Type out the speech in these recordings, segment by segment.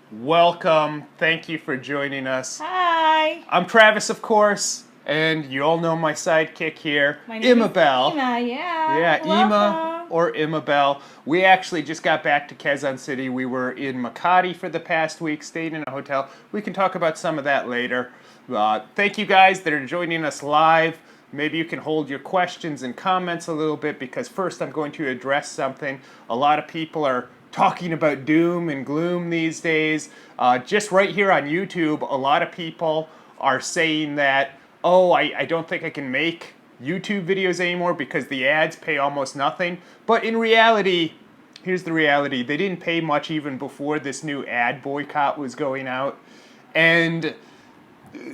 Welcome. Thank you for joining us. Hi. I'm Travis, of course, and you all know my sidekick here, My name is Imabel. Ima, yeah. Yeah, Ima Welcome. or Imabel. We actually just got back to Quezon City. We were in Makati for the past week, stayed in a hotel. We can talk about some of that later. Thank you guys that are joining us live. Maybe you can hold your questions and comments a little bit because first I'm going to address something. A lot of people are talking about doom and gloom these days. Just right here on YouTube, a lot of people are saying that, oh, I don't think I can make YouTube videos anymore because the ads pay almost nothing. But in reality, here's the reality. They didn't pay much even before this new ad boycott was going out. And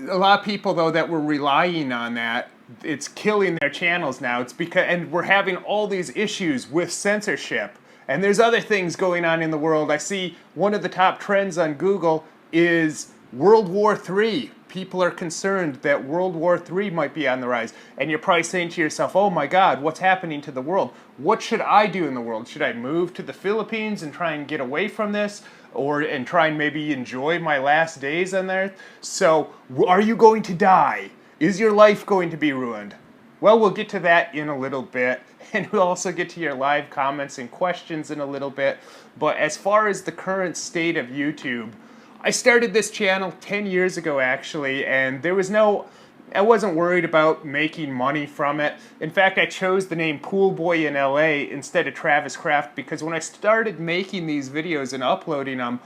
a lot of people though that were relying on that, it's killing their channels now. It's because and we're having all these issues with censorship. And there's other things going on in the world. I see one of the top trends on Google is World War III. People are concerned that World War III might be on the rise. And you're probably saying to yourself, oh my God, what's happening to the world? What should I do in the world? Should I move to the Philippines and try and get away from this? And try and maybe enjoy my last days on Earth? So, are you going to die? Is your life going to be ruined? Well, we'll get to that in a little bit, and we'll also get to your live comments and questions in a little bit. But as far as the current state of YouTube, I started this channel 10 years ago, actually, and I wasn't worried about making money from it. In fact, I chose the name Pool Boy in LA instead of Travis Craft because when I started making these videos and uploading them,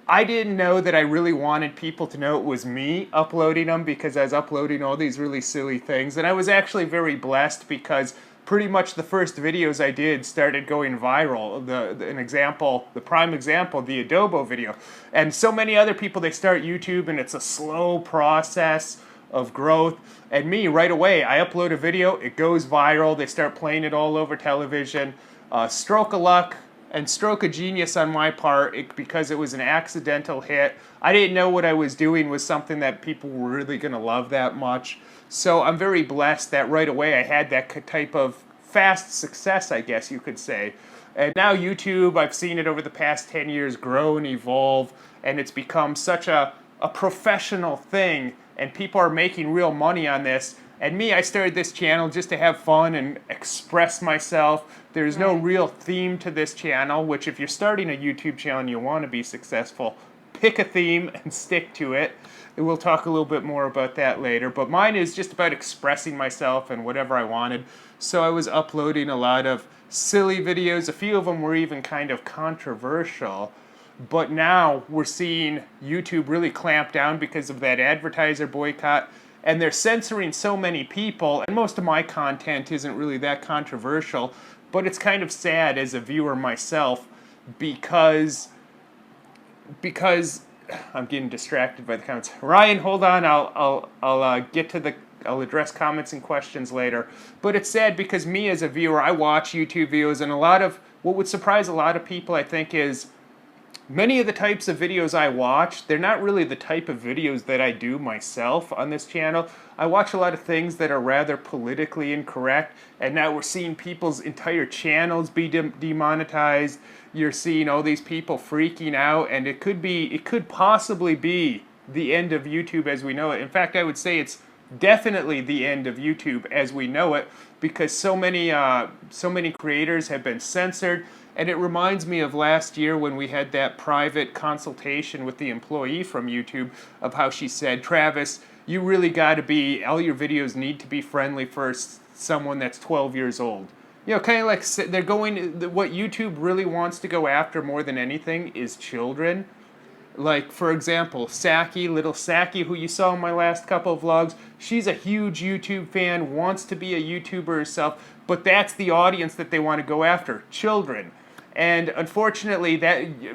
I didn't know that I really wanted people to know it was me uploading them because I was uploading all these really silly things. And I was actually very blessed because pretty much the first videos I did started going viral. The prime example, the adobo video. And so many other people, they start YouTube and it's a slow process of growth. And me, right away, I upload a video, it goes viral, they start playing it all over television. Stroke of luck and stroke of genius on my part because it was an accidental hit. I didn't know what I was doing was something that people were really going to love that much. So I'm very blessed that right away I had that type of fast success, I guess you could say. And now YouTube, I've seen it over the past 10 years grow and evolve, and it's become such a professional thing, and people are making real money on this. And me, I started this channel just to have fun and express myself. There's no real theme to this channel, which if you're starting a YouTube channel and you want to be successful, pick a theme and stick to it. And we'll talk a little bit more about that later. But mine is just about expressing myself and whatever I wanted. So I was uploading a lot of silly videos. A few of them were even kind of controversial. But now we're seeing YouTube really clamp down because of that advertiser boycott. And they're censoring so many people, and most of my content isn't really that controversial, but it's kind of sad as a viewer myself because I'm getting distracted by the comments. Ryan, hold on. I'll address comments and questions later. But it's sad because me as a viewer, I watch YouTube videos, and what would surprise a lot of people, I think, is many of the types of videos I watch, they're not really the type of videos that I do myself on this channel. I watch a lot of things that are rather politically incorrect, and now we're seeing people's entire channels be demonetized. You're seeing all these people freaking out, and it could possibly be the end of YouTube as we know it. In fact, I would say it's definitely the end of YouTube as we know it because so many creators have been censored. And it reminds me of last year when we had that private consultation with the employee from YouTube of how she said, Travis, you really got to all your videos need to be friendly for someone that's 12 years old. You know, kind of like what YouTube really wants to go after more than anything is children. Like, for example, little Saki, who you saw in my last couple of vlogs, she's a huge YouTube fan, wants to be a YouTuber herself, but that's the audience that they want to go after, children. And unfortunately,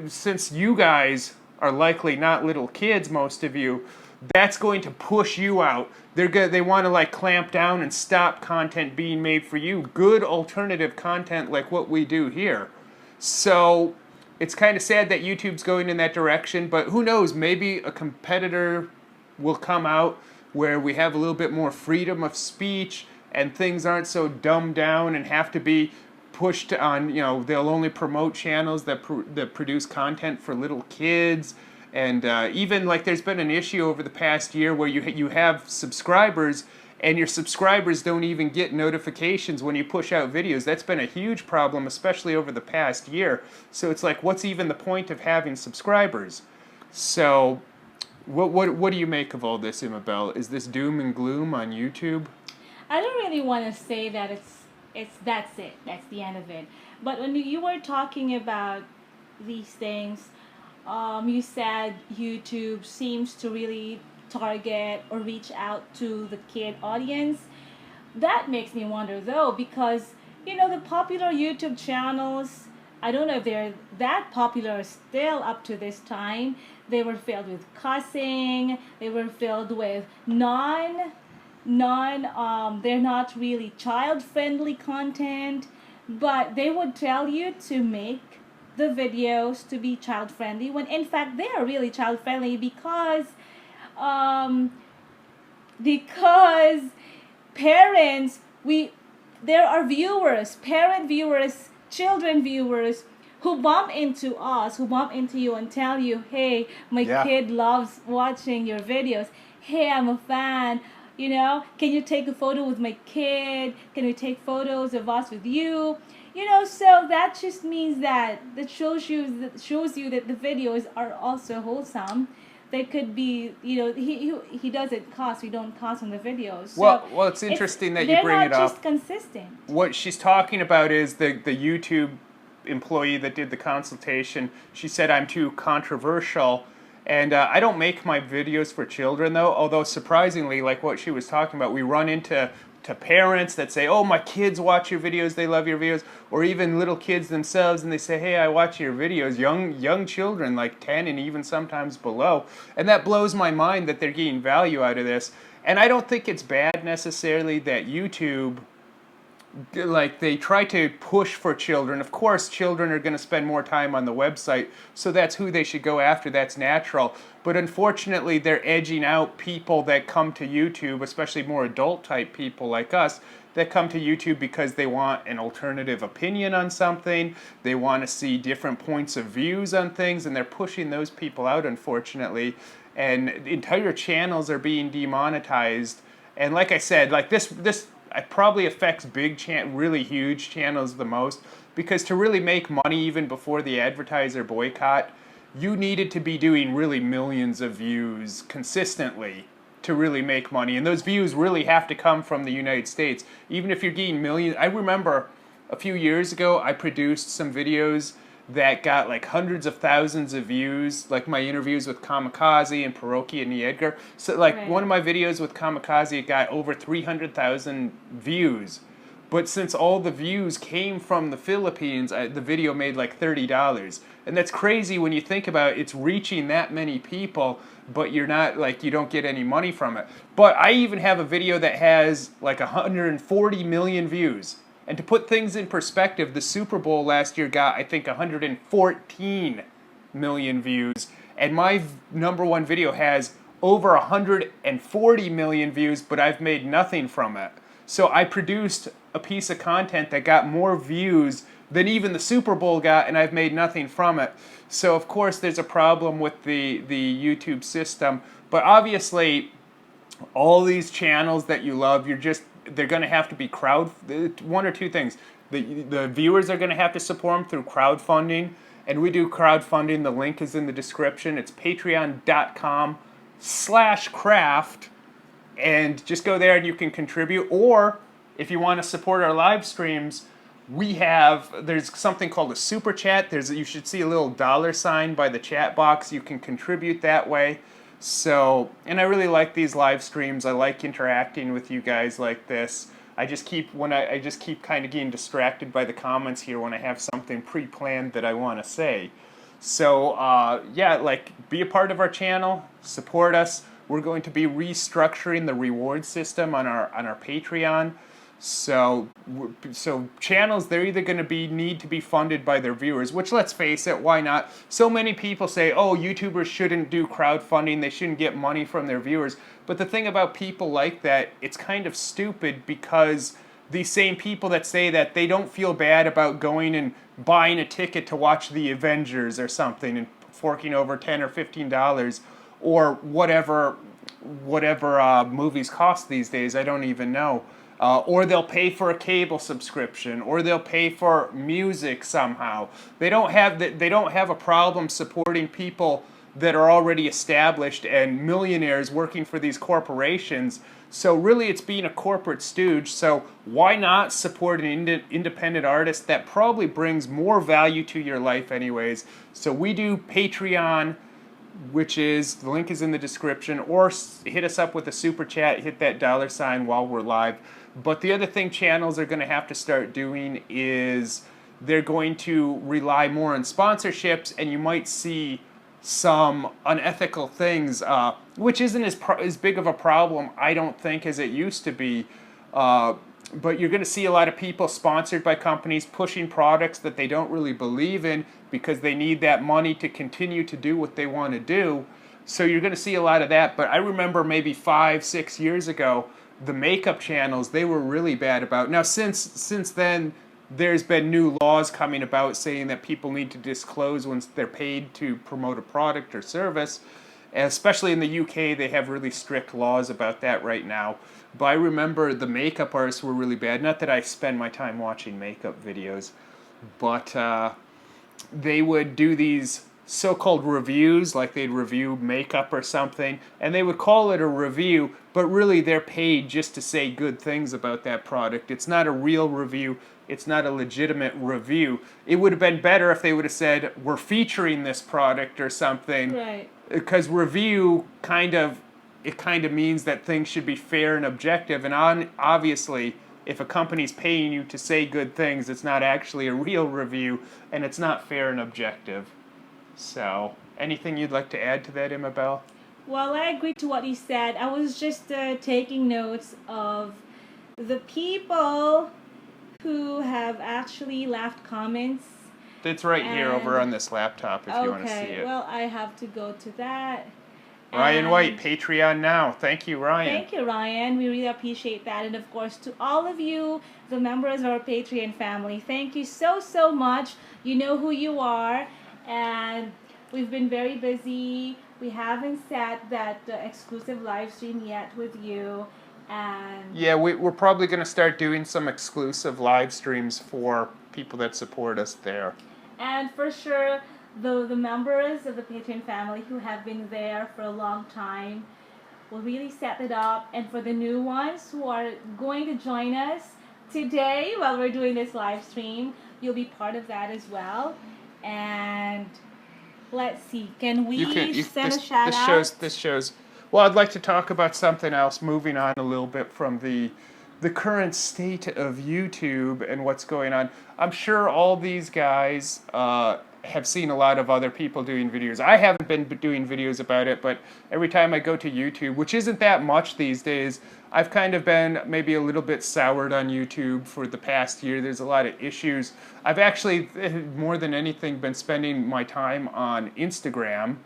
since you guys are likely not little kids, most of you, that's going to push you out. They want to like clamp down and stop content being made for you, good alternative content like what we do here. So it's kind of sad that YouTube's going in that direction, but who knows, maybe a competitor will come out where we have a little bit more freedom of speech and things aren't so dumbed down and have to be pushed on, they'll only promote channels that produce content for little kids And even like there's been an issue over the past year where you have subscribers and your subscribers don't even get notifications when you push out videos. That's been a huge problem, especially over the past year. So it's like, what's even the point of having subscribers? So what do you make of all this, Imabel? Is this doom and gloom on YouTube? I don't really want to say that it's that's it. That's the end of it. But when you were talking about these things, you said YouTube seems to really target or reach out to the kid audience. That makes me wonder though, because the popular YouTube channels, I don't know if they're that popular still up to this time. They were filled with cussing. They were filled with they're not really child friendly content, but they would tell you to make the videos to be child friendly when in fact they are really child friendly um because parents, we there are viewers, parent viewers, children viewers who bump into us, who bump into you and tell you, hey, my Yeah. kid loves watching your videos. Hey, I'm a fan. Can you take a photo with my kid? Can we take photos of us with you? So that just means that shows you that the videos are also wholesome. They could be, he doesn't cuss, we don't cuss on the videos. So Well, it's interesting that you bring it they're not up. just consistent. What she's talking about is the YouTube employee that did the consultation. She said I'm too controversial, and I don't make my videos for children though. Although surprisingly, like what she was talking about, we run into parents that say, "Oh, my kids watch your videos; they love your videos," or even little kids themselves, and they say, "Hey, I watch your videos." Young children, like 10 and even sometimes below, and that blows my mind that they're getting value out of this. And I don't think it's bad necessarily that YouTube, like, they try to push for children. Of course, children are going to spend more time on the website, so that's who they should go after. That's natural. But unfortunately, they're edging out people that come to YouTube, especially more adult type people like us, that come to YouTube because they want an alternative opinion on something. They want to see different points of views on things, and they're pushing those people out, unfortunately. And entire channels are being demonetized. And like I said, like this it probably affects really huge channels the most, because to really make money even before the advertiser boycott, you needed to be doing really millions of views consistently to really make money. And those views really have to come from the United States. Even if you're getting millions, I remember a few years ago I produced some videos that got like hundreds of thousands of views, like my interviews with Kamikaze and Pierogi and Edgar. So like Right. one of my videos with Kamikaze got over 300,000 views. But since all the views came from the Philippines, the video made like $30. And that's crazy when you think about it. It's reaching that many people, but you don't get any money from it. But I even have a video that has like 140 million views. And to put things in perspective, the Super Bowl last year got, I think, 114 million views. And my number one video has over 140 million views, but I've made nothing from it. So I produced a piece of content that got more views than even the Super Bowl got, and I've made nothing from it. So of course there's a problem with the YouTube system. But obviously, all these channels that you love, they're going to have to be one or two things. The viewers are going to have to support them through crowdfunding, and we do crowdfunding. The link is in the description. It's patreon.com/craft, and just go there and you can contribute. Or if you want to support our live streams, there's something called a super chat. You should see a little $sign by the chat box. You can contribute that way. So, and I really like these live streams. I like interacting with you guys like this. I just keep kind of getting distracted by the comments here when I have something pre-planned that I want to say. So, be a part of our channel, support us. We're going to be restructuring the reward system on our Patreon. So channels, they're either going to need to be funded by their viewers, which, let's face it, why not? So many people say, oh, YouTubers shouldn't do crowdfunding, they shouldn't get money from their viewers. But the thing about people like that, it's kind of stupid, because these same people that say that they don't feel bad about going and buying a ticket to watch the Avengers or something and forking over $10 or $15 or whatever movies cost these days. I don't even know. Or they'll pay for a cable subscription, or they'll pay for music somehow. They don't have a problem supporting people that are already established and millionaires working for these corporations. So really, it's being a corporate stooge. So why not support an independent artist that probably brings more value to your life, anyways? So we do Patreon, which is the link is in the description, or hit us up with a super chat, hit that $ while we're live. But the other thing channels are going to have to start doing is they're going to rely more on sponsorships, and you might see some unethical things, which isn't as big of a problem, I don't think, as it used to be. But you're going to see a lot of people sponsored by companies pushing products that they don't really believe in because they need that money to continue to do what they want to do. So you're going to see a lot of that. But I remember maybe 5-6 years ago, the makeup channels, they were really bad about. Now, since then, there's been new laws coming about saying that people need to disclose once they're paid to promote a product or service. Especially in the UK, they have really strict laws about that right now. But I remember the makeup artists were really bad. Not that I spend my time watching makeup videos, but they would do these so-called reviews, like they'd review makeup or something, and they would call it a review, but really they're paid just to say good things about that product. It's not a real review. It's not a legitimate review. It would have been better if they would have said, we're featuring this product or something. Right. Because review kind of means that things should be fair and objective, and obviously if a company's paying you to say good things, it's not actually a real review, and it's not fair and objective. So, anything you'd like to add to that, Imabel? Well, I agree to what you said. I was just taking notes of the people who have actually left comments. It's right here over on this laptop if you want to see Okay, it. well, I have to go to that. Ryan And White, Patreon now. Thank you, Ryan. Thank you, Ryan. We really appreciate that. And of course, to all of you, the members of our Patreon family, thank you so, so much. You know who you are. And we've been very busy. We haven't set that exclusive live stream yet with you. And Yeah, we're probably going to start doing some exclusive live streams for people that support us there. And for sure, the members of the Patreon family who have been there for a long time will really set it up. And for the new ones who are going to join us today while we're doing this live stream, you'll be part of that as well. And let's see, can we send a shout out? This shows. Well, I'd like to talk about something else. Moving on a little bit from the current state of YouTube and what's going on. I'm sure all these guys have seen a lot of other people doing videos. I haven't been doing videos about it, but every time I go to YouTube, which isn't that much these days, I've kind of been maybe a little bit soured on YouTube for the past year. There's a lot of issues. I've actually, more than anything, been spending my time on Instagram.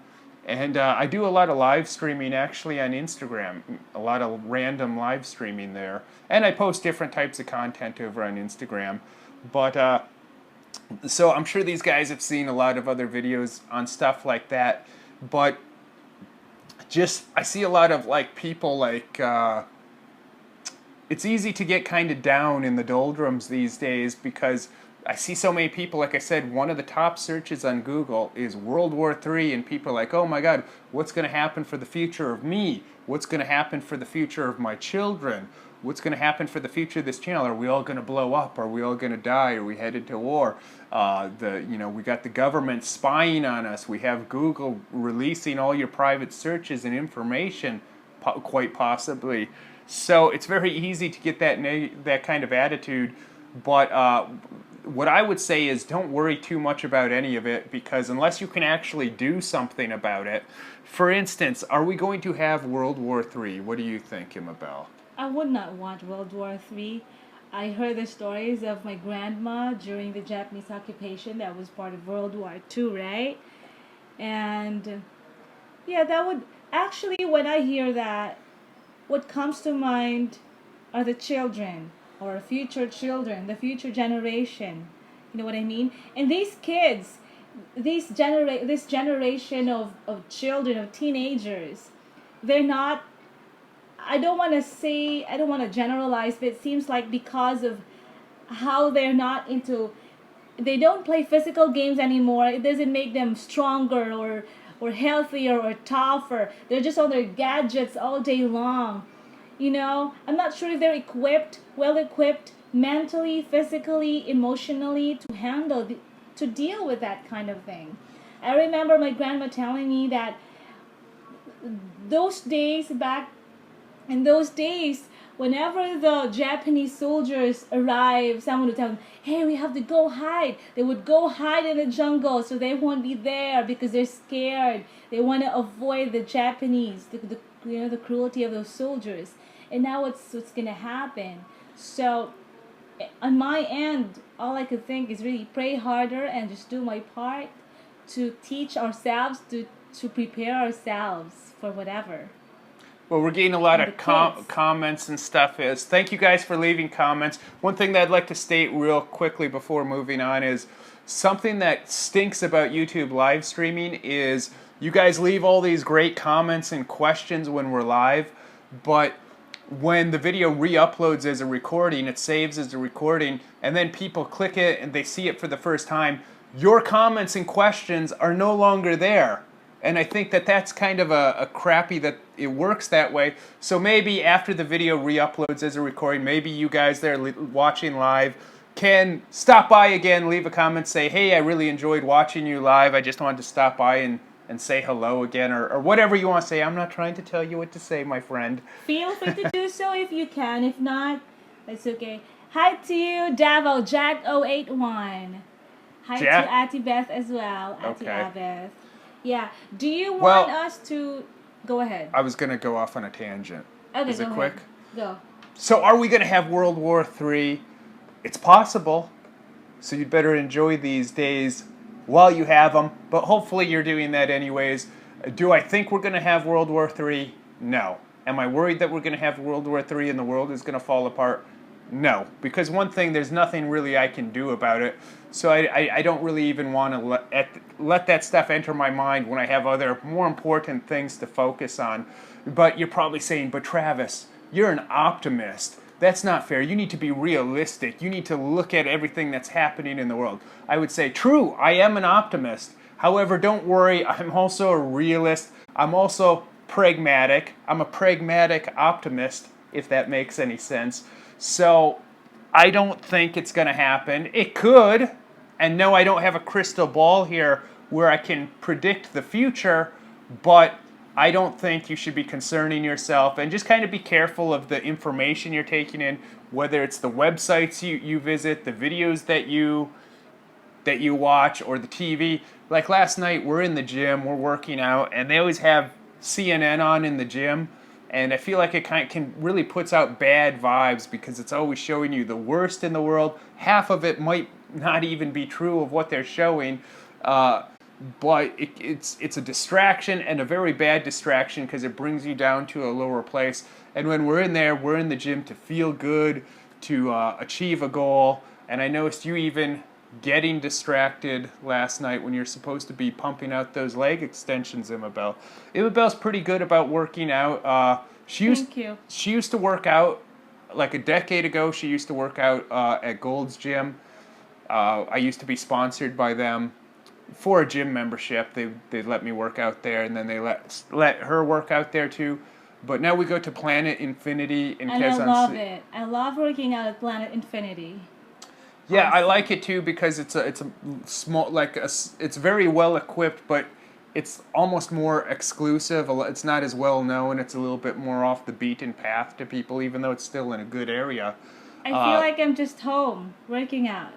And I do a lot of live streaming actually on Instagram, a lot of random live streaming there. And I post different types of content over on Instagram. But, so I'm sure these guys have seen a lot of other videos on stuff like that. But just, I see a lot of like people like, it's easy to get kind of down in the doldrums these days because I see so many people, like I said, one of the top searches on Google is World War III, and people are like, oh my God, what's going to happen for the future of me? What's going to happen for the future of my children? What's going to happen for the future of this channel? Are we all going to blow up? Are we all going to die? Are we headed to war? We got the government spying on us. We have Google releasing all your private searches and information, quite possibly. So it's very easy to get that kind of attitude, but what I would say is don't worry too much about any of it, because unless you can actually do something about it, for instance, are we going to have World War III? What do you think, Imabel? I would not want World War III. I heard the stories of my grandma during the Japanese occupation that was part of World War II, right? And yeah, that would actually, when I hear that, what comes to mind are the children. or future children, the future generation. You know what I mean? And these kids, this generation of children, of teenagers, they're not, I don't want to generalize, but it seems like because of how they're not into, they don't play physical games anymore. It doesn't make them stronger or healthier or tougher. They're just on their gadgets all day long. You know, I'm not sure if they're well equipped mentally, physically, emotionally to to deal with that kind of thing. I remember my grandma telling me that those days back in those days, whenever the Japanese soldiers arrived, someone would tell them, "Hey, we have to go hide." They would go hide in the jungle so they won't be there because they're scared. They want to avoid the Japanese, the cruelty of those soldiers. And now what's gonna happen? So, on my end, all I could think is really pray harder and just do my part to teach ourselves to prepare ourselves for whatever. Well, we're getting a lot And of the kids. comments and stuff. Is thank you guys for leaving comments. One thing that I'd like to state real quickly before moving on is something that stinks about YouTube live streaming is you guys leave all these great comments and questions when we're live, but when the video re-uploads as a recording, it saves as a recording, and then people click it and they see it for the first time, your comments and questions are no longer there. And I think that that's kind of a crappy that it works that way. So maybe after the video re-uploads as a recording, maybe you guys there watching live can stop by again, leave a comment, say, "Hey, I really enjoyed watching you live. I just wanted to stop by and say hello again," or whatever you want to say. I'm not trying to tell you what to say, my friend. Feel free to do so if you can. If not, that's okay. Hi to you, Davo Jack081. Hi Jack? to Auntie Beth as well. Auntie Okay. Beth. Yeah. Do you Well- want us to go ahead? I was going to go off on a tangent. Okay, Is go it ahead. quick? Go. So are we going to have World War III? It's possible. So you'd better enjoy these days while you have them. But hopefully you're doing that anyways. Do I think we're going to have World War III? No. Am I worried that we're going to have World War III and the world is going to fall apart? No. Because one thing, there's nothing really I can do about it. So I don't really even want to let that stuff enter my mind when I have other more important things to focus on. But you're probably saying, "But Travis, you're an optimist. That's not fair. You need to be realistic. You need to look at everything that's happening in the world." I would say, true, I am an optimist. However, don't worry, I'm also a realist. I'm also pragmatic. I'm a pragmatic optimist, if that makes any sense. So I don't think it's going to happen. It could. And no, I don't have a crystal ball here where I can predict the future, but I don't think you should be concerning yourself, and just kind of be careful of the information you're taking in, whether it's the websites you visit, the videos that you watch, or the TV. Like last night, we're in the gym, we're working out, and they always have CNN on in the gym, and I feel like it kind of can really puts out bad vibes because it's always showing you the worst in the world. Half of it might not even be true of what they're showing. But it's a distraction, and a very bad distraction, because it brings you down to a lower place. And when we're in there, we're in the gym to feel good, to achieve a goal. And I noticed you even getting distracted last night when you're supposed to be pumping out those leg extensions, Imabel. Imabel's pretty good about working out. Thank you. She used to work out like a decade ago. She used to work out at Gold's Gym. I used to be sponsored by them for a gym membership. They let me work out there, and then they let her work out there too. But now we go to Planet Infinity in And I Quezon love City. it. I love working out at Planet Infinity. Yeah, I like it too because it's a small, it's very well equipped, but it's almost more exclusive. It's not as well known. It's a little bit more off the beaten path to people, even though it's still in a good area. I feel like I'm just home working out.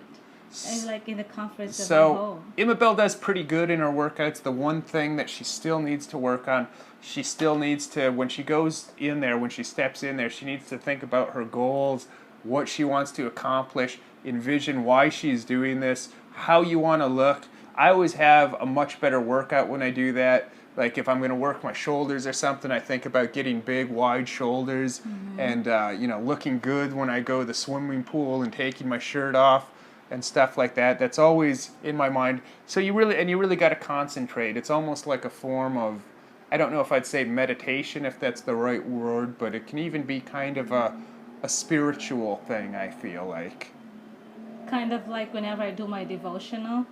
I'm like in the comforts of my So, home. Imabel does pretty good in her workouts. The one thing that she still needs to work on, she still needs to, when she goes in there, when she steps in there, she needs to think about her goals, what she wants to accomplish, envision why she's doing this, how you want to look. I always have a much better workout when I do that. Like if I'm going to work my shoulders or something, I think about getting big, wide shoulders and looking good when I go to the swimming pool and taking my shirt off and stuff like that. That's always in my mind. So you really got to concentrate. It's almost like a form of, I don't know if I'd say meditation, if that's the right word, but it can even be kind of a spiritual thing, I feel like. Kind of like whenever I do my devotional.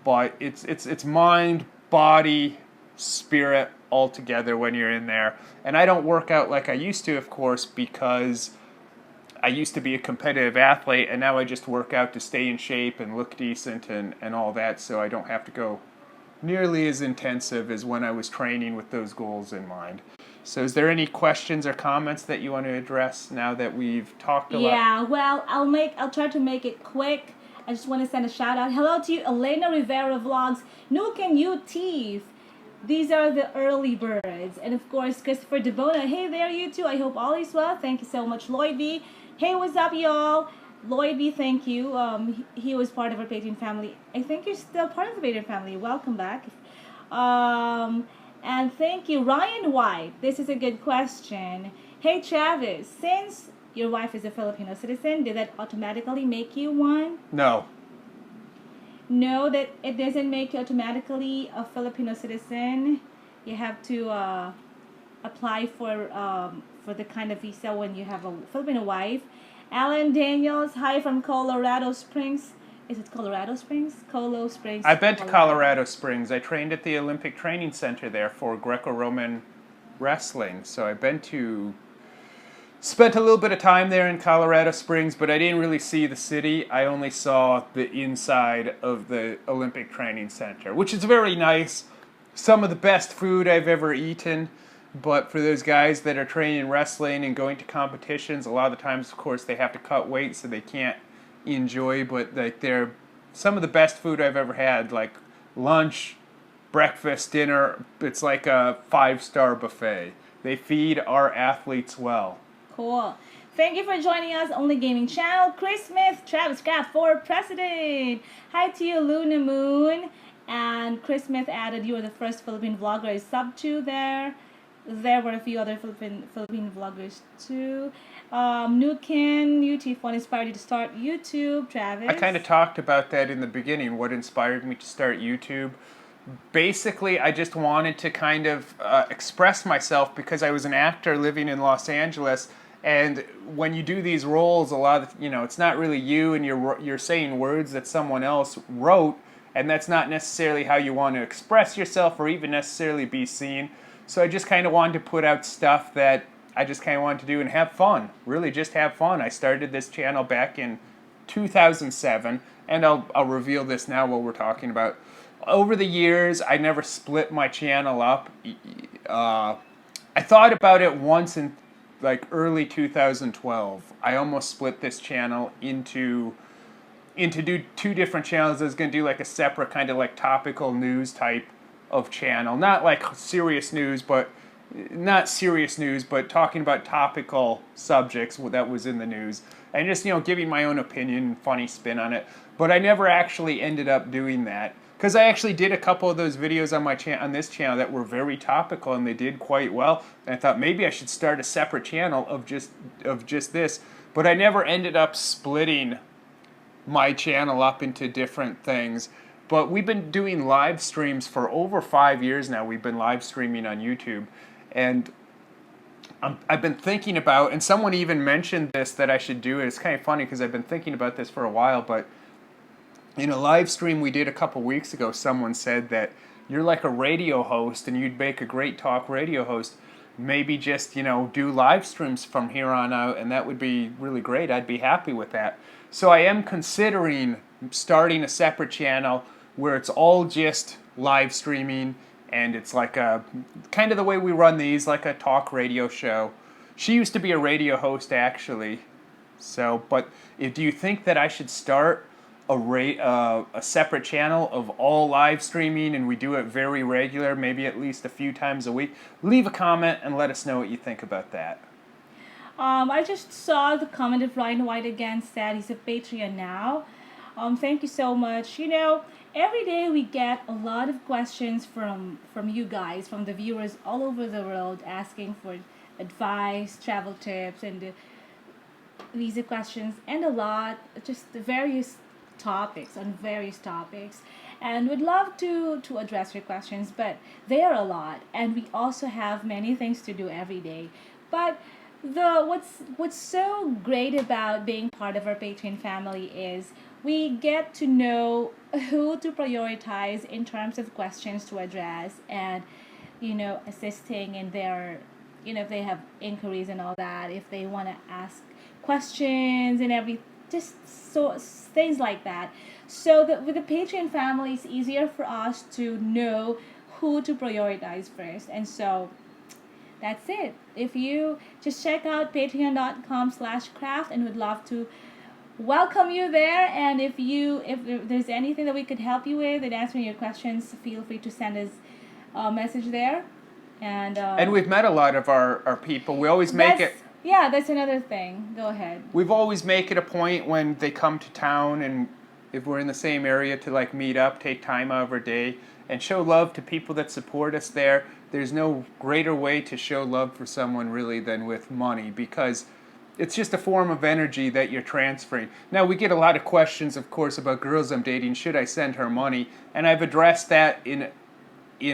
But it's mind, body, spirit all together when you're in there. And I don't work out like I used to, of course, because I used to be a competitive athlete, and now I just work out to stay in shape and look decent and all that, so I don't have to go nearly as intensive as when I was training with those goals in mind. So is there any questions or comments that you want to address now that we've talked a lot? Yeah, well, I'll try to make it quick. I just want to send a shout out. Hello to you, Elena Rivera Vlogs, Nuke and you Teeth. These are the early birds. And of course, Christopher DeBona. Hey there, you two. I hope all is well. Thank you so much, Lloyd B. Hey, what's up, y'all? Lloyd B, thank you. He was part of our Patreon family. I think you're still part of the Patreon family. Welcome back. And thank you, Ryan White. This is a good question. Hey, Travis, since your wife is a Filipino citizen, did that automatically make you one? No. No, that it doesn't make you automatically a Filipino citizen. You have to apply for the kind of visa when you have a Filipino wife. Alan Daniels, hi from Colorado Springs. Is it Colorado Springs? Colo Springs. I've been to Colorado Springs. I trained at the Olympic Training Center there for Greco-Roman wrestling. So spent a little bit of time there in Colorado Springs, but I didn't really see the city. I only saw the inside of the Olympic Training Center, which is very nice. Some of the best food I've ever eaten. But for those guys that are training wrestling and going to competitions, a lot of the times, of course, they have to cut weight, so they can't enjoy. But like they're some of the best food I've ever had, like lunch, breakfast, dinner. It's like a 5-star buffet. They feed our athletes well. Cool. Thank you for joining us, Only Gaming Channel. Chris Smith, Travis Kraft for President. Hi to you, Luna Moon. And Chris Smith added you were the first Philippine vlogger I subbed to there. There were a few other Philippine vloggers too. Nukin, UT1 inspired you to start YouTube, Travis. I kind of talked about that in the beginning, what inspired me to start YouTube. Basically, I just wanted to kind of express myself because I was an actor living in Los Angeles, and when you do these roles, a lot of, it's not really you, and you're saying words that someone else wrote, and that's not necessarily how you want to express yourself or even necessarily be seen. So I just kind of wanted to put out stuff that I just kind of wanted to do and have fun. Really just have fun. I started this channel back in 2007, and I'll reveal this now while we're talking about. Over the years, I never split my channel up. I thought about it once in like early 2012. I almost split this channel into two different channels. I was going to do like a separate kind of like topical news type of channel, not like serious news, but talking about topical subjects that was in the news, and just giving my own opinion and funny spin on it. But I never actually ended up doing that because I actually did a couple of those videos on this channel that were very topical and they did quite well. And I thought maybe I should start a separate channel of just this, but I never ended up splitting my channel up into different things. But we've been doing live streams for over 5 years now. We've been live streaming on YouTube. And I've been thinking about, and someone even mentioned this, that I should do it. It's kind of funny because I've been thinking about this for a while. But in a live stream we did a couple weeks ago, someone said that you're like a radio host and you'd make a great talk radio host. Maybe just, do live streams from here on out, and that would be really great. I'd be happy with that. So I am considering starting a separate channel where it's all just live streaming, and it's like a kind of the way we run these, like a talk radio show. She used to be a radio host actually. So, but do you think that I should start a separate channel of all live streaming, and we do it very regular, maybe at least a few times a week? Leave a comment and let us know what you think about that. I just saw the comment of Ryan White again, said he's a Patreon now. Thank you so much. every day we get a lot of questions from you guys, from the viewers all over the world, asking for advice, travel tips, and visa questions, and a lot, just the various topics on various topics. And we'd love to address your questions, but they are a lot, and we also have many things to do every day. But what's so great about being part of our Patreon family is we get to know who to prioritize in terms of questions to address, and assisting in their, if they have inquiries and all that, if they want to ask questions and every, just so things like that. So that with the Patreon family, it's easier for us to know who to prioritize first. And so that's it. If you just check out patreon.com/craft, and would love to welcome you there. And if there's anything that we could help you with in answering your questions, feel free to send us a message there. And we've met a lot of our people. We always make it. Yeah, that's another thing. Go ahead. We've always make it a point when they come to town, and if we're in the same area, to like meet up, take time out of our day, and show love to people that support us there. There's no greater way to show love for someone really than with money, because it's just a form of energy that you're transferring. Now, we get a lot of questions, of course, about girls I'm dating. Should I send her money? And I've addressed that in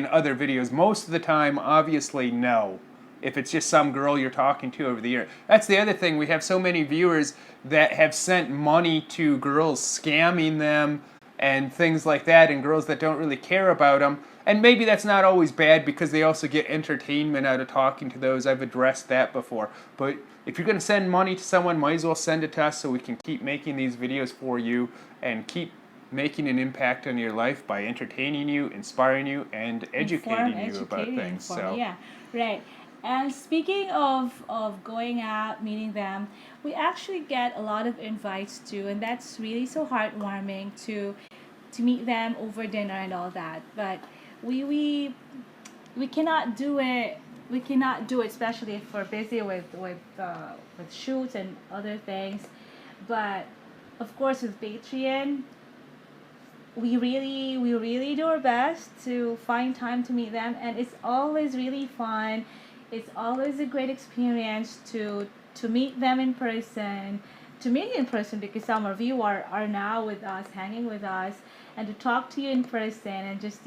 other videos. Most of the time, obviously, no. If it's just some girl you're talking to over the year. That's the other thing. We have so many viewers that have sent money to girls, scamming them and things like that, and girls that don't really care about them. And maybe that's not always bad, because they also get entertainment out of talking to those. I've addressed that before. But if you're going to send money to someone, might as well send it to us so we can keep making these videos for you and keep making an impact on your life by entertaining you, inspiring you, and educating you about things. Yeah, right. And speaking of going out, meeting them, we actually get a lot of invites too, and that's really so heartwarming to meet them over dinner and all that. But we cannot do it. We cannot do it, especially if we're busy with shoots and other things. But of course, with Patreon, we really do our best to find time to meet them, and it's always really fun. It's always a great experience to meet them in person, to meet you in person, because some of you are now with us, hanging with us, and to talk to you in person and just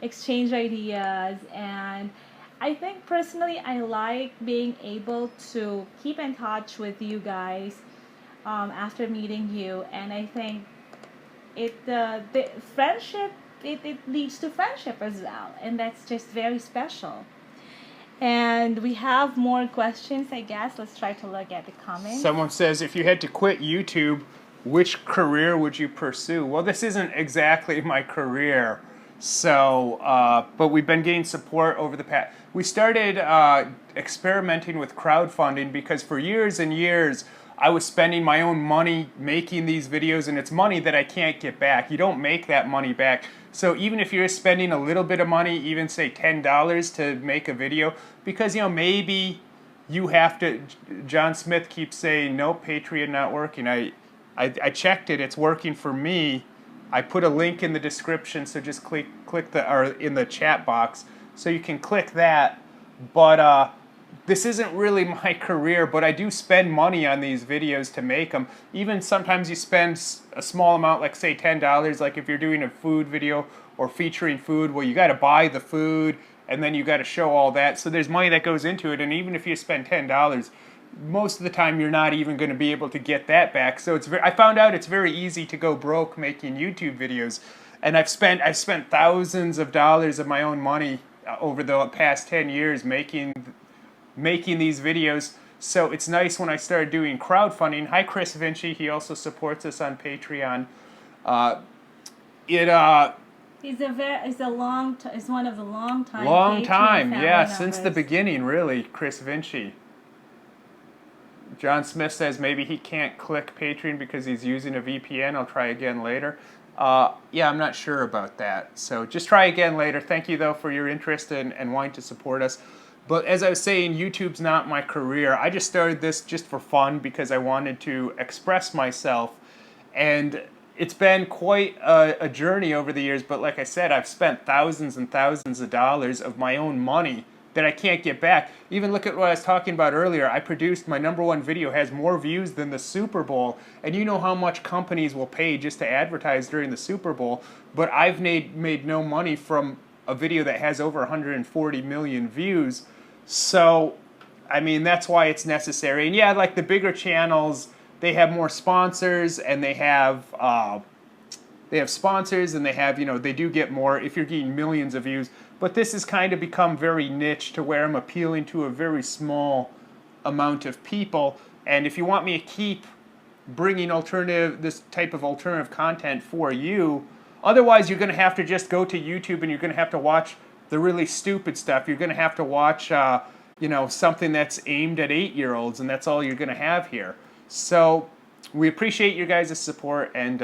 exchange ideas. And I think personally, I like being able to keep in touch with you guys after meeting you, and I think the friendship, it leads to friendship as well, and that's just very special. And we have more questions, I guess. Let's try to look at the comments. Someone says, if you had to quit YouTube, which career would you pursue? Well, this isn't exactly my career. So, but we've been getting support over the past. We started experimenting with crowdfunding because for years and years, I was spending my own money making these videos, and it's money that I can't get back. You don't make that money back. So even if you're spending a little bit of money, even say $10 to make a video, because maybe you have to. John Smith keeps saying, nope, Patreon not working. I checked it, it's working for me. I put a link in the description, so just click or in the chat box, so you can click that. But this isn't really my career, but I do spend money on these videos to make them. Even sometimes you spend a small amount, like say $10, like if you're doing a food video or featuring food, well, you got to buy the food, and then you got to show all that. So there's money that goes into it, and even if you spend $10, most of the time you're not even going to be able to get that back. So I found out it's very easy to go broke making YouTube videos, and I've spent thousands of dollars of my own money over the past 10 years making these videos. So it's nice when I started doing crowdfunding. Hi, Chris Vinci. He also supports us on Patreon. He's one of the long time. Yeah, since the beginning, really, Chris Vinci. John Smith says maybe he can't click Patreon because he's using a VPN. I'll try again later. Yeah, I'm not sure about that. So just try again later. Thank you, though, for your interest and wanting to support us. But as I was saying, YouTube's not my career. I just started this just for fun because I wanted to express myself. And it's been quite a journey over the years, but like I said, I've spent thousands and thousands of dollars of my own money that I can't get back. Even look at what I was talking about earlier. I produced my #1 video has more views than the Super Bowl, and you know how much companies will pay just to advertise during the Super Bowl, but I've made no money from a video that has over 140 million views. So, I mean, that's why it's necessary. And yeah, like the bigger channels, they have more sponsors, and they have sponsors, and they have, you know, they do get more if you're getting millions of views. But this has kind of become very niche to where I'm appealing to a very small amount of people. And if you want me to keep bringing this type of alternative content for you, otherwise you're going to have to just go to YouTube and you're going to have to watch the really stupid stuff. You're going to have to watch, you know, something that's aimed at 8-year-olds, and that's all you're going to have here. So we appreciate your guys' support, and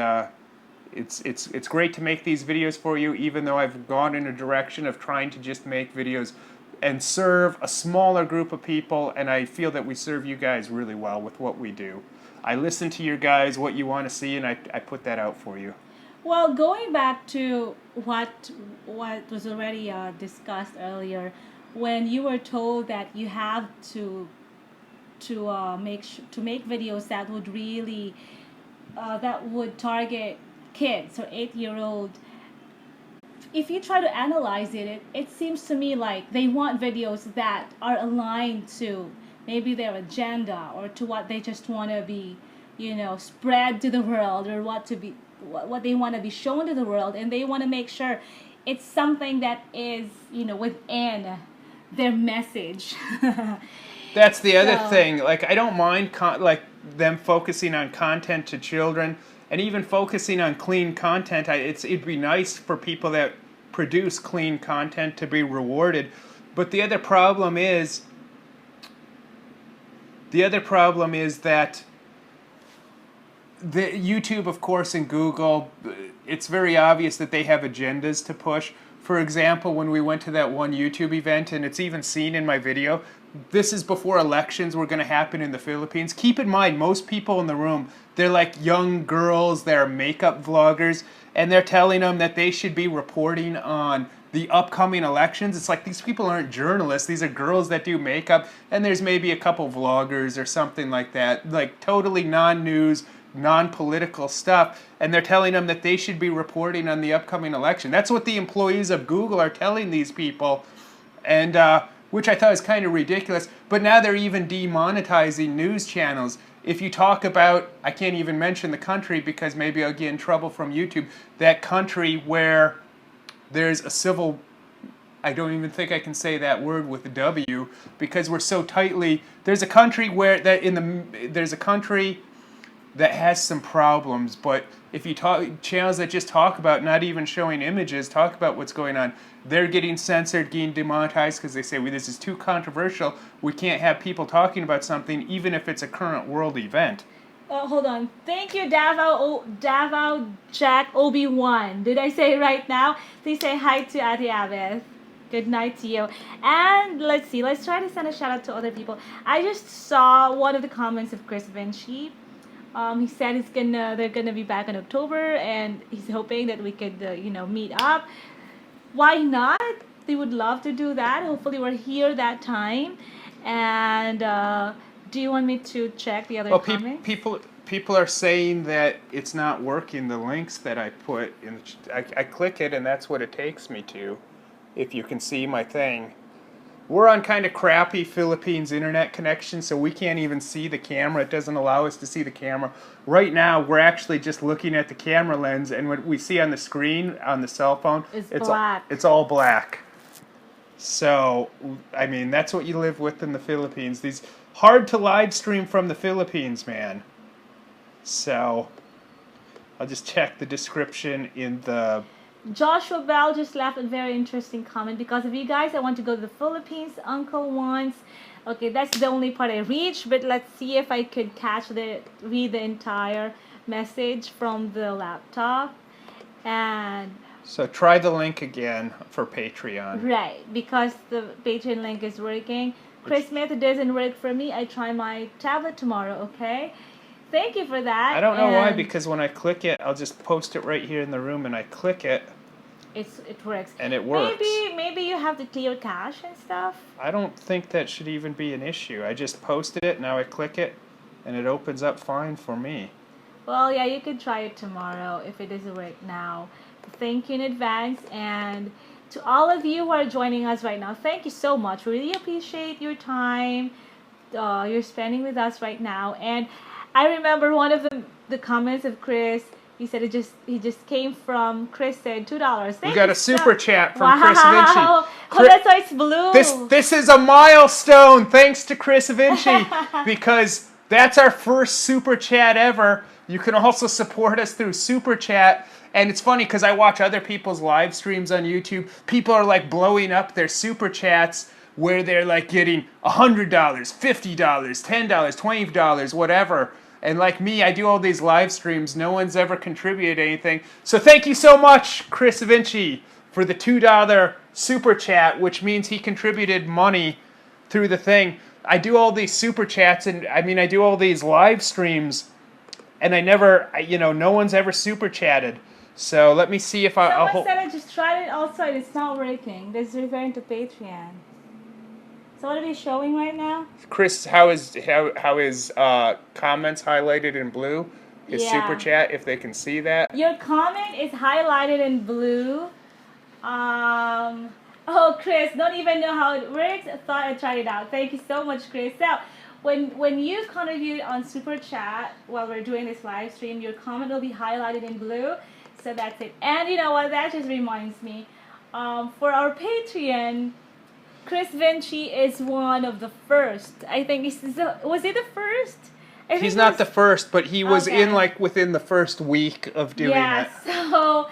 it's great to make these videos for you, even though I've gone in a direction of trying to just make videos and serve a smaller group of people, and I feel that we serve you guys really well with what we do. I listen to your guys, what you want to see, and I put that out for you. Well, going back to what was already discussed earlier, when you were told that you have to make videos that would really that would target kids or 8-year-old. If you try to analyze it seems to me like they want videos that are aligned to maybe their agenda or to what they just want to be, you know, spread to the world, or what they want to be shown to the world, and they want to make sure it's something that is, you know, within their message. That's the other thing. Like, I don't mind like them focusing on content to children, and even focusing on clean content. It'd be nice for people that produce clean content to be rewarded. But the other problem is that the YouTube, of course, and Google, it's very obvious that they have agendas to push. For example, when we went to that one YouTube event, and it's even seen in my video, this is before elections were going to happen in the Philippines. Keep in mind, most people in the room, they're like young girls, they're makeup vloggers, and they're telling them that they should be reporting on the upcoming elections. It's like, these people aren't journalists, these are girls that do makeup, and there's maybe a couple vloggers or something like that, like totally non-news, non-political stuff, and they're telling them that they should be reporting on the upcoming election. That's what the employees of Google are telling these people, and which I thought was kind of ridiculous. But now they're even demonetizing news channels. If you talk about, I can't even mention the country because maybe I'll get in trouble from YouTube, that country where there's a civil, I don't even think I can say that word with a W, because we're so tightly, there's a country where there's a country that has some problems, but if you talk channels that just talk about, not even showing images, talk about what's going on, they're getting censored, getting demonetized, because they say, well, this is too controversial, we can't have people talking about something even if it's a current world event. Hold on. Thank you, Davao Jack Obi-Wan. Did I say it right now? Please say hi to Ate Abeth. Good night to you. And let's see. Let's try to send a shout out to other people. I just saw one of the comments of Chris Vinci. He said they're gonna be back in October, and he's hoping that we could, meet up. Why not? They would love to do that. Hopefully, we're here that time. And do you want me to check the other comments? People are saying that it's not working. The links that I put in, I click it, and that's what it takes me to. If you can see my thing. We're on kind of crappy Philippines internet connection, so we can't even see the camera. It doesn't allow us to see the camera. Right now, we're actually just looking at the camera lens, and what we see on the screen on the cell phone, it's black. It's all black. So, I mean, that's what you live with in the Philippines. These hard to live stream from the Philippines, man. So, I'll just check the description in the... Joshua Bell just left a very interesting comment. Because of you guys, I want to go to the Philippines. Uncle wants. Okay, that's the only part I reached. But let's see if I could read the entire message from the laptop. And so try the link again for Patreon. Right, because the Patreon link is working. Chris Smith, it doesn't work for me. I try my tablet tomorrow. Okay. thank you for that. I don't know why, And because when I click it, I'll just post it right here in the room, and I click it, it works. and it works. Maybe you have to clear cache and stuff. I don't think that should even be an issue. I just posted it, now I click it, and it opens up fine for me. Well, yeah, you could try it tomorrow if it doesn't work now. Thank you in advance, and to all of you who are joining us right now, thank you so much. We really appreciate your time you're spending with us right now. And I remember one of the comments of Chris. He said he just came from Chris said $2. We got a super chat from Chris Wow. Vinci. Oh, that's why it's blue. This is a milestone, thanks to Chris Vinci, because that's our first super chat ever. You can also support us through super chat. And it's funny because I watch other people's live streams on YouTube. People are like blowing up their super chats where they're like getting $100, $50, $10, $20, whatever. And like me, I do all these live streams. No one's ever contributed anything. So thank you so much, Chris Vinci, for the $2 super chat, which means he contributed money through the thing. I do all these super chats, and I mean, I do all these live streams, and I never, no one's ever super chatted. So let me see if I'll Someone said I just tried it outside. It's not working. This is referring to Patreon. So what are they showing right now? Chris, how is comments highlighted in blue? His super chat, if they can see that. Your comment is highlighted in blue. Oh, Chris, don't even know how it works. I thought I'd try it out. Thank you so much, Chris. So, when you contribute on Super Chat while we're doing this live stream, your comment will be highlighted in blue. So that's it. And you know what? That just reminds me. For our Patreon, Chris Vinci is one of the first. I think was he the first? He's not the first, but he was in within the first week of doing it. Yeah, so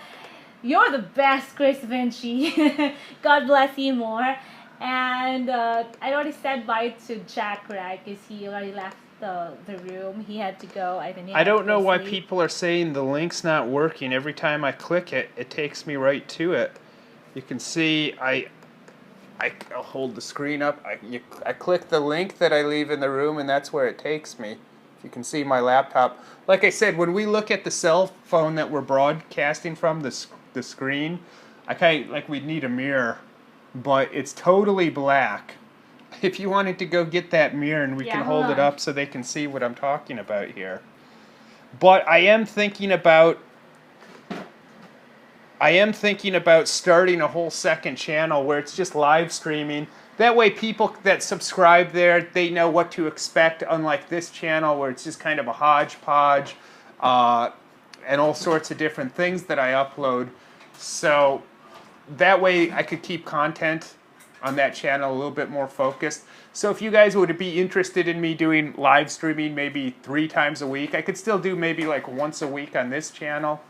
you're the best, Chris Vinci. God bless you more. And I already said bye to Jack, right? Because he already left the room. He had to go. I don't know why people are saying the link's not working. Every time I click it, it takes me right to it. You can see I'll hold the screen up. I click the link that I leave in the room, and that's where it takes me. You can see my laptop. Like I said, when we look at the cell phone that we're broadcasting from, the screen, we'd need a mirror, but it's totally black. If you wanted to go get that mirror, and we can hold it up so they can see what I'm talking about here. But I am thinking about starting a whole second channel where it's just live streaming. That way people that subscribe there, they know what to expect, unlike this channel where it's just kind of a hodgepodge and all sorts of different things that I upload. So that way I could keep content on that channel a little bit more focused. So if you guys would be interested in me doing live streaming maybe 3 times a week, I could still do maybe like once a week on this channel.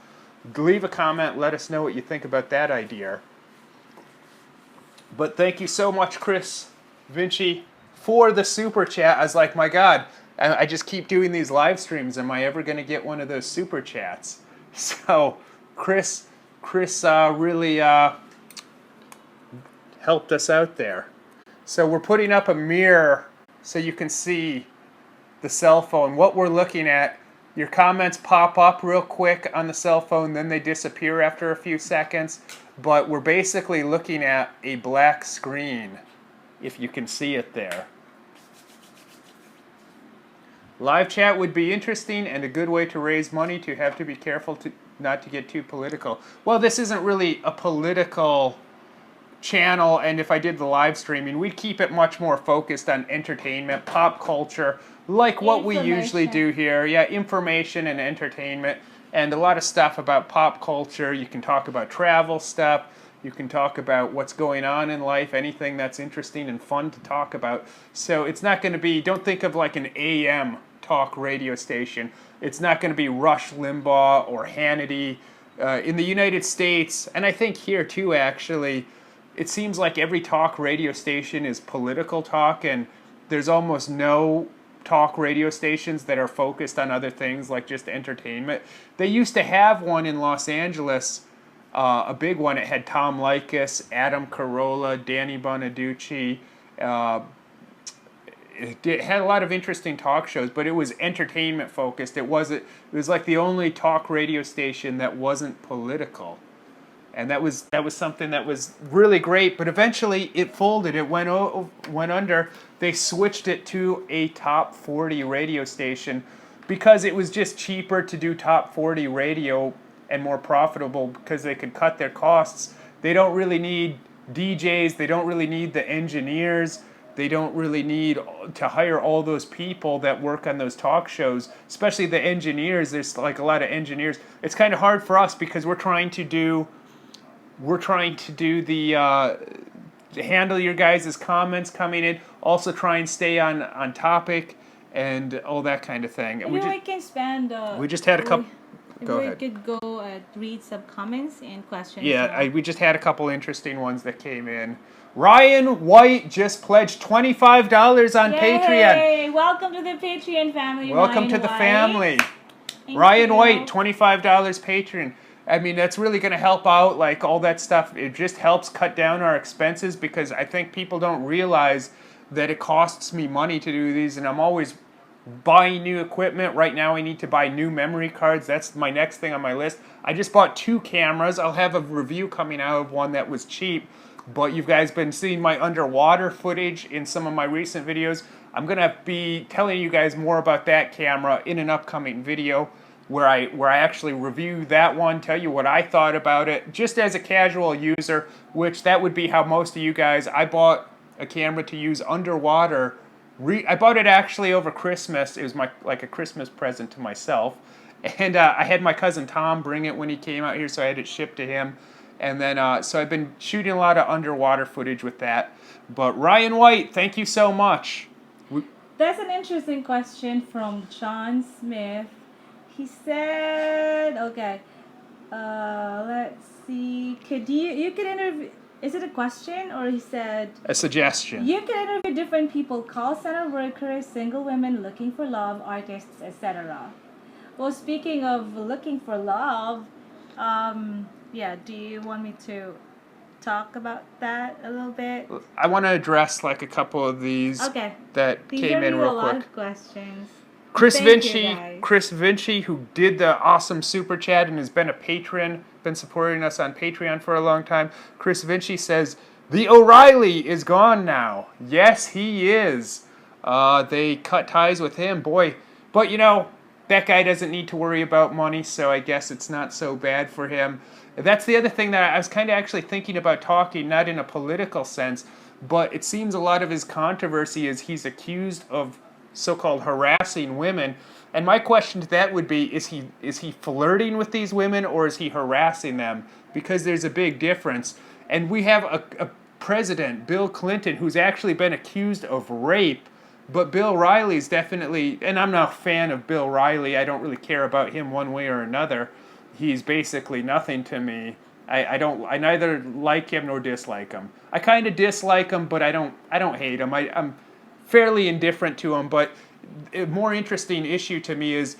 Leave a comment, let us know what you think about that idea. But thank you so much, Chris Vinci, for the super chat. I was like, my God, I just keep doing these live streams. Am I ever going to get one of those super chats? So Chris really helped us out there. So we're putting up a mirror so you can see the cell phone, what we're looking at. Your comments pop up real quick on the cell phone, then they disappear after a few seconds. But we're basically looking at a black screen, if you can see it there. Live chat would be interesting and a good way to raise money. To have to be careful not to get too political. Well, this isn't really a political channel, and if I did the live streaming, we'd keep it much more focused on entertainment, pop culture, like what we usually do here. Yeah, information and entertainment, and a lot of stuff about pop culture. You can talk about travel stuff. You can talk about what's going on in life, anything that's interesting and fun to talk about. So it's not going to be, don't think of like an AM talk radio station. It's not going to be Rush Limbaugh or Hannity. In the United States, and I think here too actually, it seems like every talk radio station is political talk, and there's almost no talk radio stations that are focused on other things like just entertainment. They used to have one in Los Angeles, a big one. It had Tom Likas, Adam Carolla, Danny Bonaducci. it had a lot of interesting talk shows, but it was entertainment focused. It was like the only talk radio station that wasn't political. And that was something that was really great, but eventually it folded. It went under. They switched it to a top 40 radio station because it was just cheaper to do top 40 radio and more profitable because they could cut their costs. They don't really need DJs, they don't really need the engineers, they don't really need to hire all those people that work on those talk shows, especially the engineers. There's like a lot of engineers. It's kind of hard for us because we're trying to do the handle your guys' comments coming in, also try and stay on topic and all that kind of thing. You know, we can spend. We just had a couple. Go ahead. We could go read some comments and questions. Yeah, we just had a couple interesting ones that came in. Ryan White just pledged $25 on Patreon. Yay! Welcome to the Patreon family. Welcome to the family. Ryan White, $25 Patreon. I mean, that's really going to help out, like, all that stuff. It just helps cut down our expenses because I think people don't realize that it costs me money to do these, and I'm always buying new equipment. Right now I need to buy new memory cards. That's my next thing on my list. I just bought 2 cameras. I'll have a review coming out of one that was cheap, but you guys been seeing my underwater footage in some of my recent videos. I'm going to be telling you guys more about that camera in an upcoming video where I actually review that one, tell you what I thought about it, just as a casual user, which that would be how most of you guys, I bought a camera to use underwater. I bought it actually over Christmas. It was like a Christmas present to myself. And I had my cousin Tom bring it when he came out here, so I had it shipped to him. And then, so I've been shooting a lot of underwater footage with that. But Ryan White, thank you so much. That's an interesting question from John Smith. He said, okay, let's see. You could interview, is it a question or he said? A suggestion. You can interview different people, call center workers, single women looking for love, artists, etc. Well, speaking of looking for love, yeah, do you want me to talk about that a little bit? I want to address like a couple of these that came in real quick. These are a lot of questions. Chris Vinci, who did the awesome super chat and has been a patron, been supporting us on Patreon for a long time. Chris Vinci says, the O'Reilly is gone now. Yes, he is. They cut ties with him, boy. But, you know, that guy doesn't need to worry about money, so I guess it's not so bad for him. That's the other thing that I was kind of actually thinking about talking, not in a political sense, but it seems a lot of his controversy is he's accused of so-called harassing women, and my question to that would be: is he flirting with these women or is he harassing them? Because there's a big difference. And we have a president, Bill Clinton, who's actually been accused of rape, but Bill Riley's definitely, and I'm not a fan of Bill Riley. I don't really care about him one way or another. He's basically nothing to me. I neither like him nor dislike him. I kind of dislike him, but I don't hate him. I'm fairly indifferent to him, but a more interesting issue to me is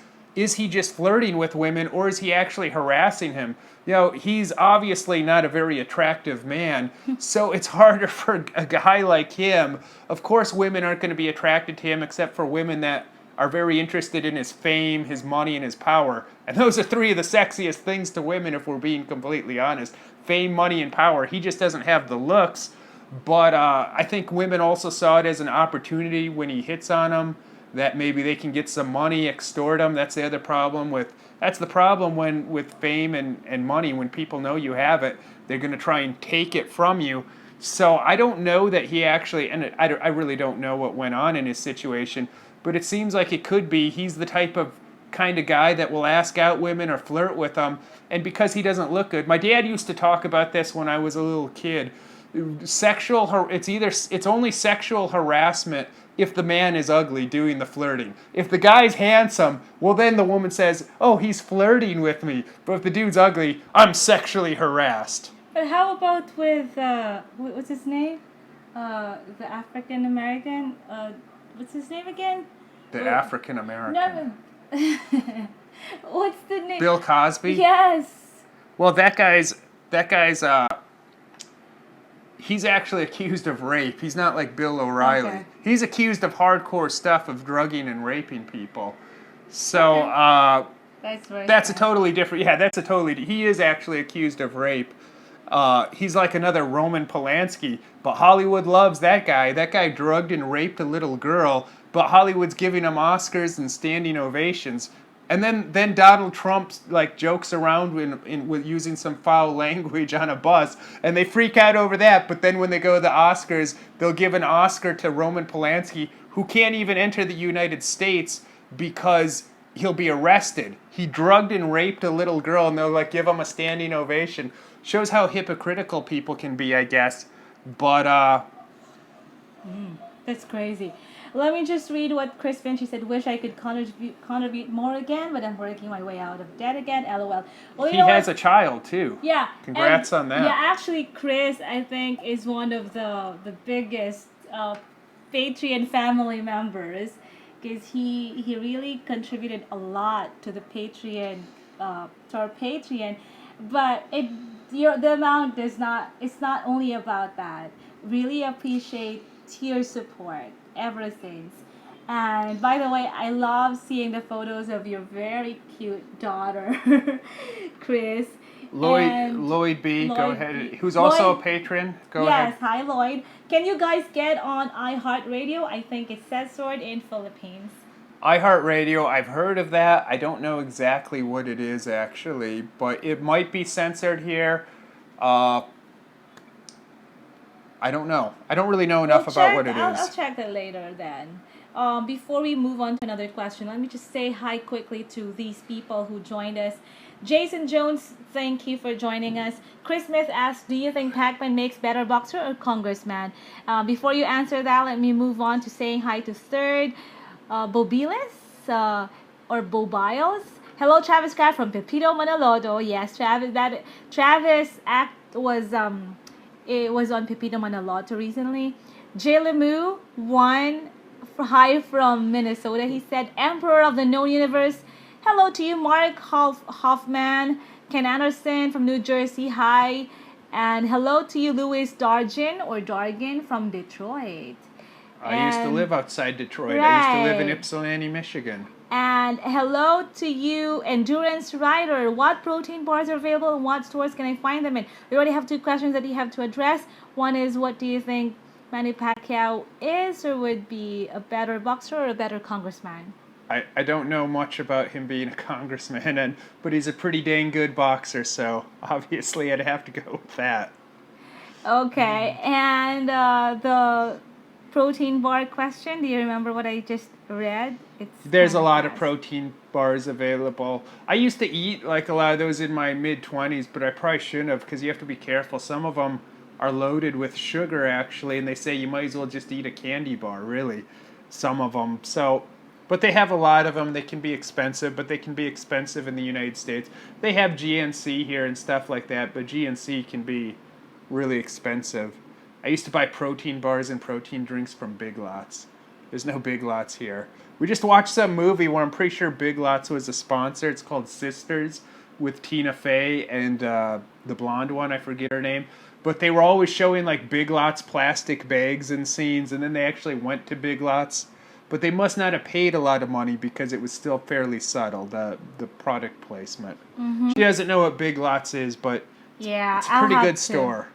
he just flirting with women or is he actually harassing him? You know, he's obviously not a very attractive man, so it's harder for a guy like him. Of course, women aren't going to be attracted to him except for women that are very interested in his fame, his money, and his power. And those are 3 of the sexiest things to women if we're being completely honest. Fame, money, and power. He just doesn't have the looks. But I think women also saw it as an opportunity when he hits on them, that maybe they can get some money, extort them. That's the other problem that's the problem with fame and money. When people know you have it, they're going to try and take it from you. So I don't know that he actually, and I really don't know what went on in his situation, but it seems like it could be he's the type of kind of guy that will ask out women or flirt with them, and because he doesn't look good. My dad used to talk about this when I was a little kid. It's only sexual harassment if the man is ugly doing the flirting. If the guy's handsome, well then the woman says, oh, he's flirting with me. But if the dude's ugly, I'm sexually harassed. But how about with what's his name? The African American. What's his name again? The African American. No. What's the name? Bill Cosby. Yes. Well, that guy's He's actually accused of rape. He's not like Bill O'Reilly. Okay. He's accused of hardcore stuff of drugging and raping people. So that's a totally different. Yeah, that's a totally. He is actually accused of rape. He's like another Roman Polanski, but Hollywood loves that guy. That guy drugged and raped a little girl, but Hollywood's giving him Oscars and standing ovations. And then Donald Trump like jokes around with using some foul language on a bus, and they freak out over that. But then when they go to the Oscars, they'll give an Oscar to Roman Polanski, who can't even enter the United States because he'll be arrested. He drugged and raped a little girl, and they'll like give him a standing ovation. Shows how hypocritical people can be, I guess. But That's crazy. Let me just read what Chris Finch said. Wish I could contribute more again, but I'm working my way out of debt again. LOL. Well, he has a child too. Yeah. Congrats on that. Yeah, actually, Chris, I think, is one of the biggest Patreon family members, because he really contributed a lot to the Patreon, to our Patreon, but the amount does not. It's not only about that. Really appreciate your support ever since. And by the way, I love seeing the photos of your very cute daughter, Chris. Lloyd B, go ahead. Who's also a patron. Go ahead. Yes, hi Lloyd. Can you guys get on iHeartRadio? I think it says so in Philippines. iHeartRadio, I've heard of that. I don't know exactly what it is actually, but it might be censored here. I don't know. I don't really know enough about what it is. I'll check that later then. Before we move on to another question, let me just say hi quickly to these people who joined us. Jason Jones, thank you for joining us. Chris Smith asks, do you think Pac-Man makes better boxer or congressman? Before you answer that, let me move on to saying hi to Third, Bobiles, or Bobiles. Hello, Travis Craft from Pepito, Manalodo. Yes, Travis it was on Pepito Manaloto recently. Jay Lemieux, hi from Minnesota. He said, Emperor of the Known Universe. Hello to you, Mark Hoffman. Ken Anderson from New Jersey, hi. And hello to you, Louis Dargin from Detroit. I used to live outside Detroit. Right. I used to live in Ypsilanti, Michigan. And hello to you, Endurance Rider. What protein bars are available and what stores can I find them in? We already have two questions that you have to address. One is, what do you think Manny Pacquiao is or would be, a better boxer or a better congressman? I don't know much about him being a congressman, but he's a pretty dang good boxer, so obviously I'd have to go with that. Okay, and the protein bar question, do you remember what I just read? There's a lot of protein bars available. I used to eat like a lot of those in my mid-20s, but I probably shouldn't have, because you have to be careful. Some of them are loaded with sugar, actually, and they say you might as well just eat a candy bar, really. Some of them. So, but they have a lot of them. They can be expensive, but they can be expensive in the United States. They have GNC here and stuff like that, but GNC can be really expensive. I used to buy protein bars and protein drinks from Big Lots. There's no Big Lots here. We just watched some movie where I'm pretty sure Big Lots was a sponsor. It's called Sisters with Tina Fey and the blonde one. I forget her name. But they were always showing like Big Lots plastic bags and scenes, and then they actually went to Big Lots. But they must not have paid a lot of money because it was still fairly subtle, the product placement. Mm-hmm. She doesn't know what Big Lots is, but yeah, it's a pretty good store.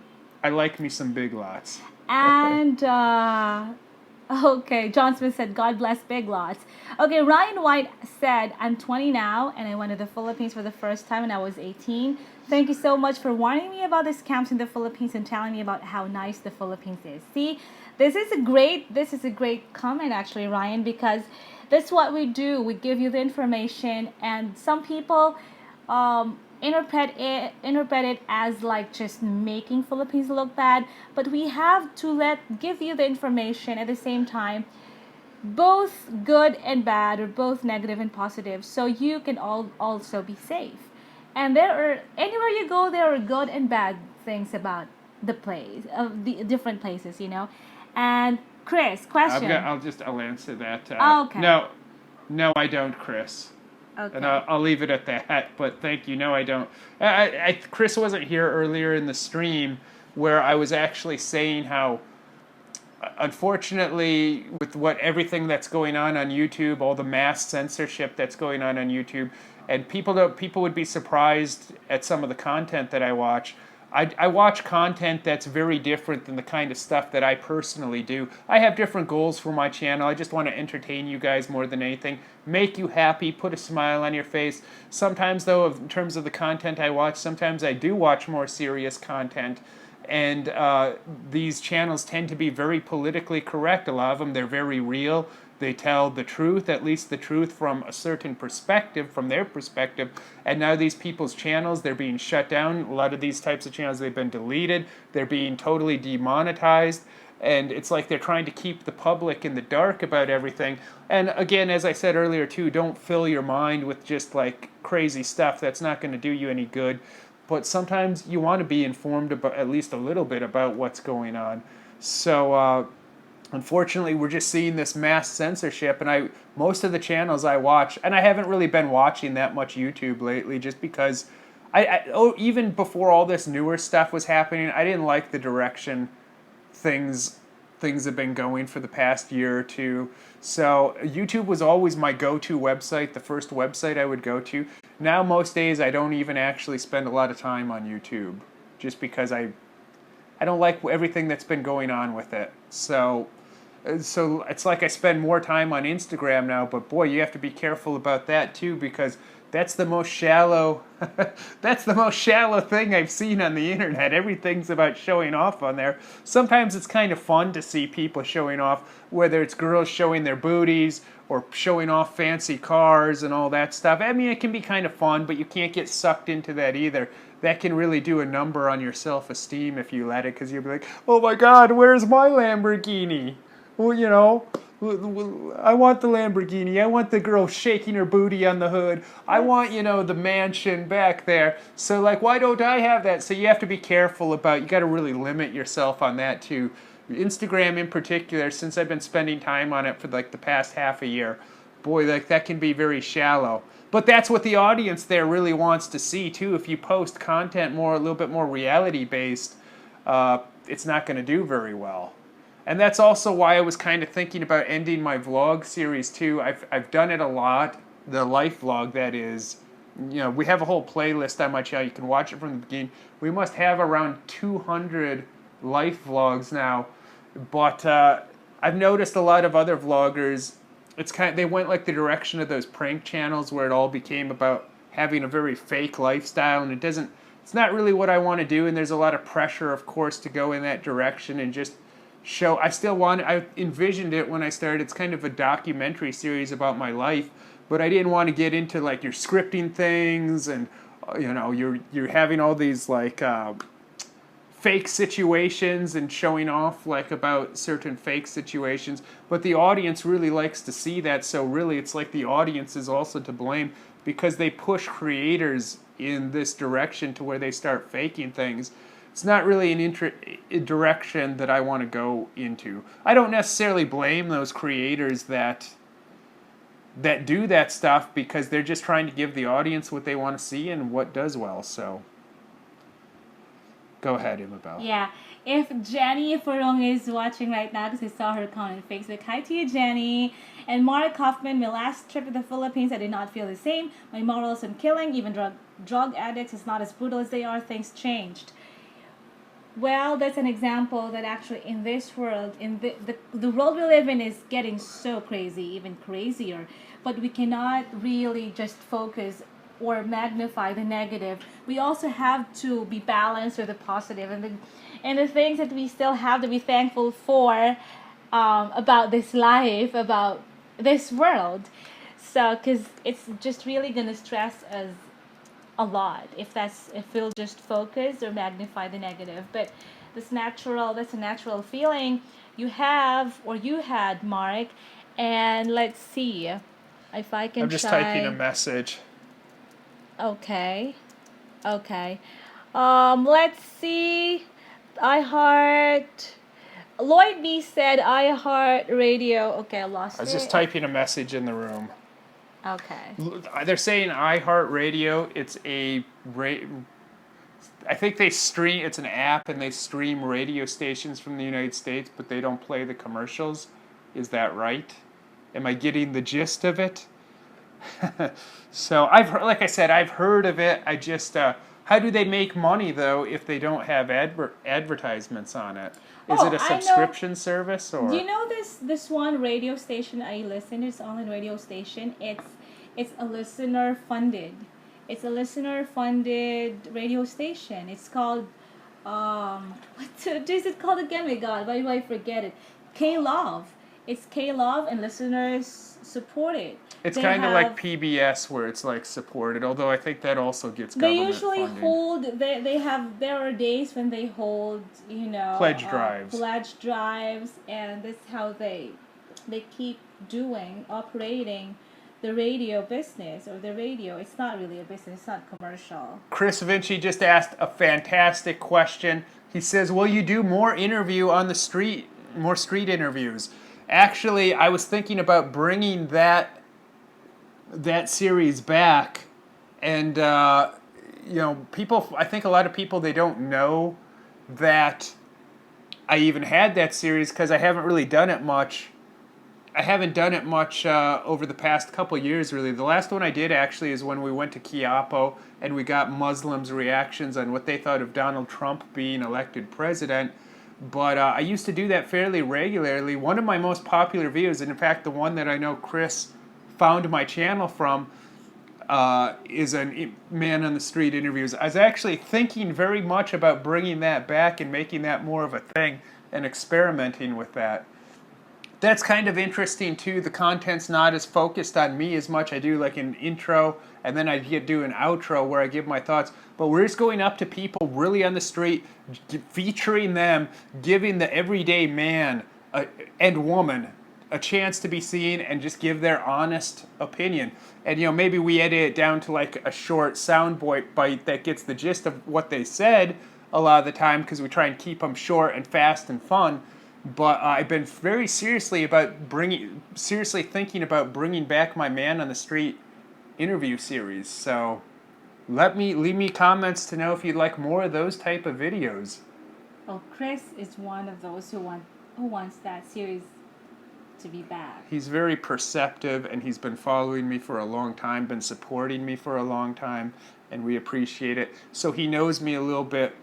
I like me some Big Lots. And, okay, John Smith said, God bless Big Lots. Okay, Ryan White said, I'm 20 now, and I went to the Philippines for the first time when I was 18. Thank you so much for warning me about the scams in the Philippines and telling me about how nice the Philippines is. See, this is a great comment, actually, Ryan, because that's what we do. We give you the information, and some people interpret it as like just making Philippines look bad, but we have to give you the information at the same time, both good and bad, or both negative and positive, so you can also be safe. And anywhere you go, there are good and bad things about the place, of the different places, you know. And Chris, question. I'll answer that. Okay. No, I don't, Chris. Okay. And I'll leave it at that, but thank you. No, I don't. Chris wasn't here earlier in the stream where I was actually saying how, unfortunately, with everything that's going on YouTube, all the mass censorship that's going on YouTube, and people would be surprised at some of the content that I watch. I watch content that's very different than the kind of stuff that I personally do. I have different goals for my channel. I just want to entertain you guys more than anything, make you happy, put a smile on your face. Sometimes, though, in terms of the content I watch, sometimes I do watch more serious content. And these channels tend to be very politically correct. A lot of them, they're very real. They tell the truth, at least the truth from a certain perspective, from their perspective. And now these people's channels, they're being shut down. A lot of these types of channels, they've been deleted. They're being totally demonetized. And it's like they're trying to keep the public in the dark about everything. And again, as I said earlier too, don't fill your mind with just like crazy stuff. That's not going to do you any good. But sometimes you want to be informed about at least a little bit about what's going on. So unfortunately, we're just seeing this mass censorship, and most of the channels I watch, and I haven't really been watching that much YouTube lately, just because even before all this newer stuff was happening, I didn't like the direction things have been going for the past year or two. So YouTube was always my go-to website, the first website I would go to. Now most days I don't even actually spend a lot of time on YouTube, just because I don't like everything that's been going on with it. So it's like I spend more time on Instagram now, but boy, you have to be careful about that too, because that's the most shallow that's the most shallow thing I've seen on the internet. Everything's about showing off on there. Sometimes it's kind of fun to see people showing off, whether it's girls showing their booties or showing off fancy cars and all that stuff. I mean, it can be kind of fun, but you can't get sucked into that either. That can really do a number on your self-esteem if you let it, because you'll be like, oh my God, where's my Lamborghini? Well, I want the Lamborghini. I want the girl shaking her booty on the hood. I want, the mansion back there. So, like, why don't I have that? So you have to be careful you got to really limit yourself on that, too. Instagram in particular, since I've been spending time on it for, like, the past half a year, boy, like, that can be very shallow. But that's what the audience there really wants to see, too. If you post content a little bit more reality-based, it's not going to do very well. And that's also why I was kind of thinking about ending my vlog series too. I've done it a lot. The life vlog, that is. We have a whole playlist on my channel. You can watch it from the beginning. We must have around 200 life vlogs now. But I've noticed a lot of other vloggers, they went like the direction of those prank channels where it all became about having a very fake lifestyle, and it's not really what I want to do, and there's a lot of pressure, of course, to go in that direction and just I envisioned it when I started. It's kind of a documentary series about my life, but I didn't want to get into like you're scripting things and you're having all these like fake situations and showing off like about certain fake situations. But the audience really likes to see that, so really it's like the audience is also to blame, because they push creators in this direction to where they start faking things. It's not really a direction that I want to go into. I don't necessarily blame those creators that do that stuff, because they're just trying to give the audience what they want to see and what does well. So, go ahead, Imabel. Yeah. If Jenny Furong is watching right now, because I saw her comment on Facebook, hi to you, Jenny. And Mark Hoffman, my last trip to the Philippines, I did not feel the same. My morals on killing, even drug addicts, is not as brutal as they are. Things changed. Well, that's an example that actually in this world, in the world we live in is getting so crazy, even crazier. But we cannot really just focus or magnify the negative. We also have to be balanced with the positive and the things that we still have to be thankful for about this life, about this world. So, because it's just really gonna stress us a lot if we'll just focus or magnify the negative. But that's a natural feeling you have, or you had, Mark. And let's see if I can I'm just typing a message. Okay. Let's see. Lloyd B said I heart radio. Okay, I lost it. I was just typing a message in the room. Okay. They're saying iHeartRadio. It's a I think they stream. It's an app, and they stream radio stations from the United States, but they don't play the commercials. Is that right? Am I getting the gist of it? So I've heard, like I said, I've heard of it. I just how do they make money though if they don't have advertisements on it? Is it a I know. subscription service or? Do you know this one radio station I listen? It's online radio station. It's a listener funded. It's a listener funded radio station. It's called what is it called again? My God, why do I forget it? K Love. It's K Love and listeners support it. It's They kind of like have- PBS where it's like supported, although I think that also gets They government usually funding. hold. There are days when they hold. Pledge drives. Pledge drives, and this is how they keep operating the radio business or the radio. It's not really a business. It's not commercial. Chris Vinci just asked a fantastic question. He says, "Will you do more interview on the street, more street interviews?" Actually, I was thinking about bringing that series back, and people. I think a lot of people, they don't know that I even had that series because I haven't really done it much. I haven't done it much over the past couple years, really. The last one I did, actually, is when we went to Quiapo and we got Muslims' reactions on what they thought of Donald Trump being elected president. But I used to do that fairly regularly. One of my most popular videos, and in fact the one that I know Chris found my channel from, is a man on the street interviews. I was actually thinking very much about bringing that back and making that more of a thing and experimenting with that. That's kind of interesting too. The content's not as focused on me as much. I do like an intro and then I do an outro where I give my thoughts. But we're just going up to people really on the street, featuring them, giving the everyday man and woman a chance to be seen and just give their honest opinion. And maybe we edit it down to like a short sound bite that gets the gist of what they said a lot of the time, because we try and keep them short and fast and fun. But I've been very seriously thinking about bringing back my Man on the Street interview series. So leave me comments to know if you'd like more of those type of videos. Well, Chris is one of those who wants that series to be back. He's very perceptive, and he's been following me for a long time, been supporting me for a long time, and we appreciate it. So he knows me a little bit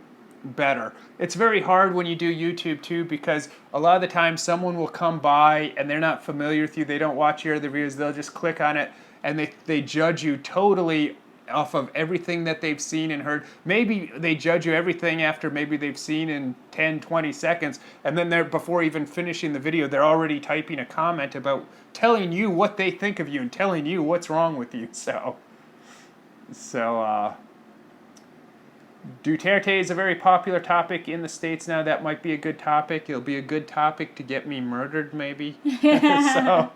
better. It's very hard when you do YouTube too, because a lot of the time someone will come by and they're not familiar with you, they don't watch your other videos, they'll just click on it and they judge you totally off of everything that they've seen and heard. Maybe they judge you everything after maybe they've seen in 10, 20 seconds, and then before even finishing the video, they're already typing a comment about telling you what they think of you and telling you what's wrong with you. So Duterte is a very popular topic in the States now. That might be a good topic. It'll be a good topic to get me murdered, maybe. So,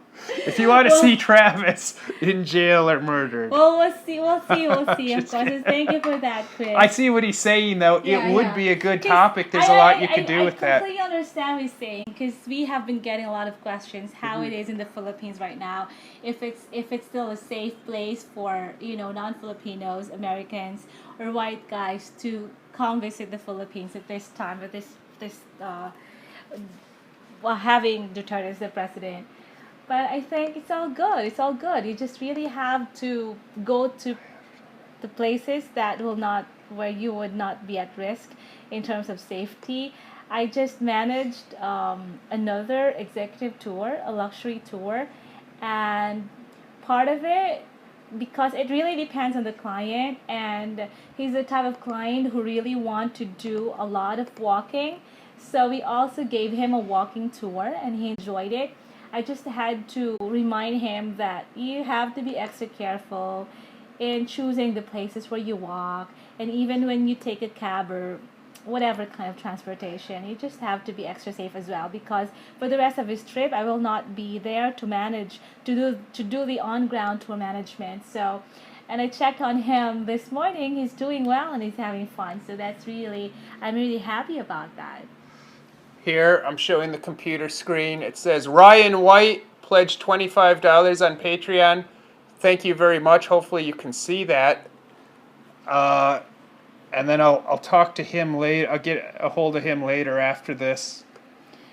if you want to see Travis in jail or murdered. Well, we'll see. Of course. Thank you for that, Chris. I see what he's saying, though. It would be a good topic. There's a lot you could do with that. I completely understand what he's saying, because we have been getting a lot of questions how it is in the Philippines right now. If it's still a safe place for non-Filipinos, Americans, or white guys to come visit the Philippines at this time, at having Duterte as the president. But I think it's all good. It's all good. You just really have to go to the places where you would not be at risk in terms of safety. I just managed another executive tour, a luxury tour, and part of it, because it really depends on the client, and he's the type of client who really want to do a lot of walking. So we also gave him a walking tour and he enjoyed it. I just had to remind him that you have to be extra careful in choosing the places where you walk, and even when you take a cab or whatever kind of transportation, you just have to be extra safe as well, because for the rest of his trip I will not be there to manage to do the on-ground tour management. So, and I checked on him this morning. He's doing well and he's having fun. So I'm really happy about that. Here, I'm showing the computer screen. It says Ryan White pledged $25 on Patreon. Thank you very much. Hopefully you can see that. and then I'll talk to him later. I'll get a hold of him later after this.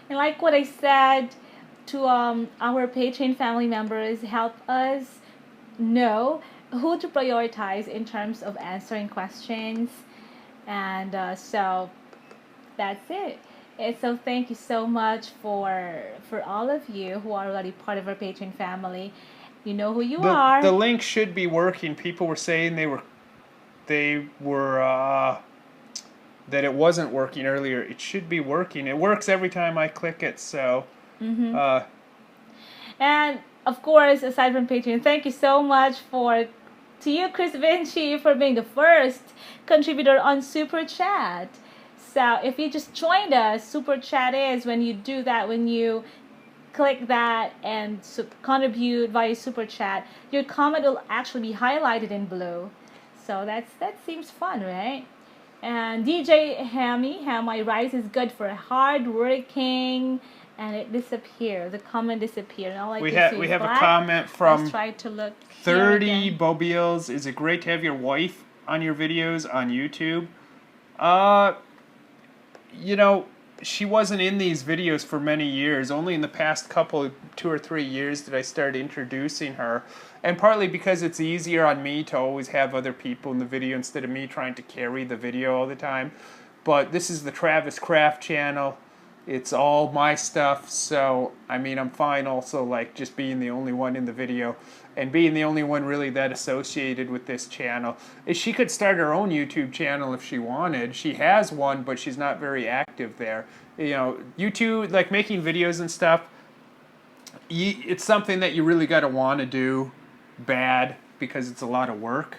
And like what I said to our Patreon family members, help us know who to prioritize in terms of answering questions. And so that's it. And so thank you so much for all of you who are already part of our Patreon family. You know who you are. The link should be working. People were saying they were that it wasn't working earlier. It should be working. It works every time I click it. So. And of course, aside from Patreon, thank you so much to you, Chris Vinci, for being the first contributor on Super Chat. So if you just joined us, Super Chat is when you do that, when you click that and contribute via Super Chat, your comment will actually be highlighted in blue. So that seems fun, right? And DJ Hammy Rice is good for hard working, and it disappeared. The comment disappeared. And all I We can see we is have black. a comment from Let's try to look 30 here again. Bobiels. Is it great to have your wife on your videos on YouTube? You know, she wasn't in these videos for many years. Only in the past 2 or 3 years did I start introducing her. And partly because it's easier on me to always have other people in the video instead of me trying to carry the video all the time. But this is the Travis Craft channel. It's all my stuff, so I mean I'm fine also like just being the only one in the video and being the only one really that associated with this channel. She could start her own YouTube channel if she wanted. She has one, but she's not very active there. You know, YouTube, like making videos and stuff, it's something that you really got to want to do bad because it's a lot of work,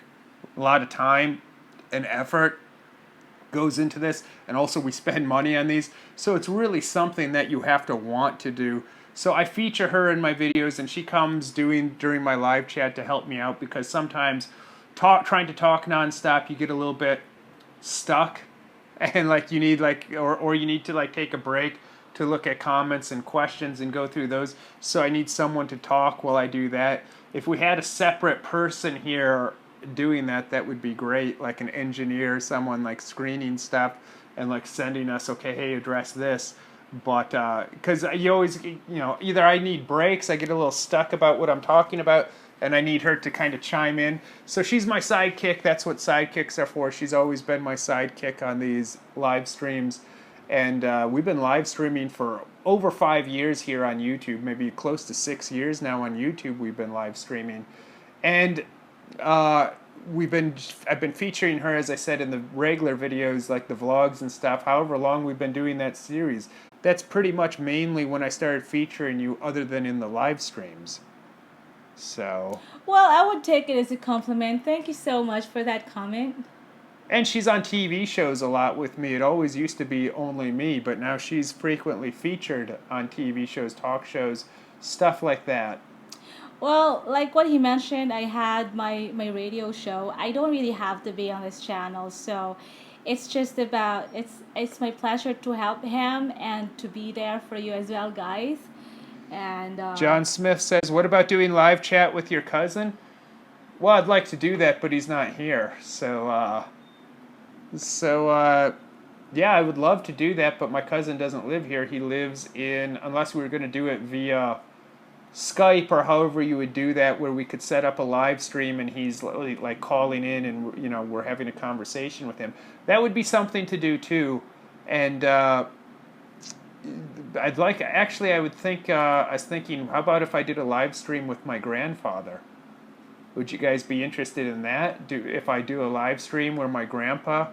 a lot of time and effort goes into this, and also we spend money on these, so it's really something that you have to want to do. So I feature her in my videos, and she comes during my live chat to help me out because sometimes trying to talk nonstop, you get a little bit stuck, and like you need or you need to like take a break to look at comments and questions and go through those. So I need someone to talk while I do that. If we had a separate person here doing that, that would be great, like an engineer, someone like screening stuff and like sending us, okay, hey, address this. But because you always, you know, either I need breaks, I get a little stuck about what I'm talking about, and I need her to kind of chime in. So she's my sidekick. That's what sidekicks are for. She's always been my sidekick on these live streams. And we've been live streaming for over 5 years here on YouTube, maybe close to 6 years now on YouTube we've been live streaming. And I've been featuring her, as I said, in the regular videos, like the vlogs and stuff, however long we've been doing that series. That's pretty much mainly when I started featuring you, other than in the live streams. So. Well, I would take it as a compliment. Thank you so much for that comment. And she's on TV shows a lot with me. It always used to be only me, but now she's frequently featured on TV shows, talk shows, stuff like that. Well, like what he mentioned, I had my radio show. I don't really have to be on this channel, so it's just about it's my pleasure to help him and to be there for you as well, guys. And John Smith says, what about doing live chat with your cousin? Well, I'd like to do that, but he's not here. So yeah, I would love to do that, but my cousin doesn't live here. He lives unless we were going to do it via Skype or however you would do that, where we could set up a live stream and he's like calling in and, you know, we're having a conversation with him. That would be something to do too. And I was thinking, how about if I did a live stream with my grandfather? Would you guys be interested in that? If I do a live stream where my grandpa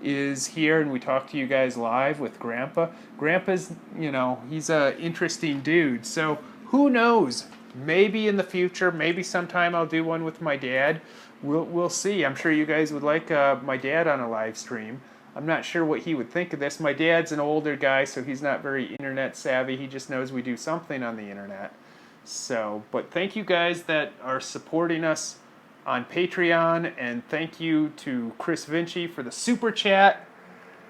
is here and we talk to you guys live with Grandpa? Grandpa's, you know, he's a interesting dude. So who knows? Maybe in the future, maybe sometime I'll do one with my dad. We'll see. I'm sure you guys would like my dad on a live stream. I'm not sure what he would think of this. My dad's an older guy, so he's not very internet savvy. He just knows we do something on the internet. So, but thank you guys that are supporting us on Patreon, and thank you to Chris Vinci for the super chat.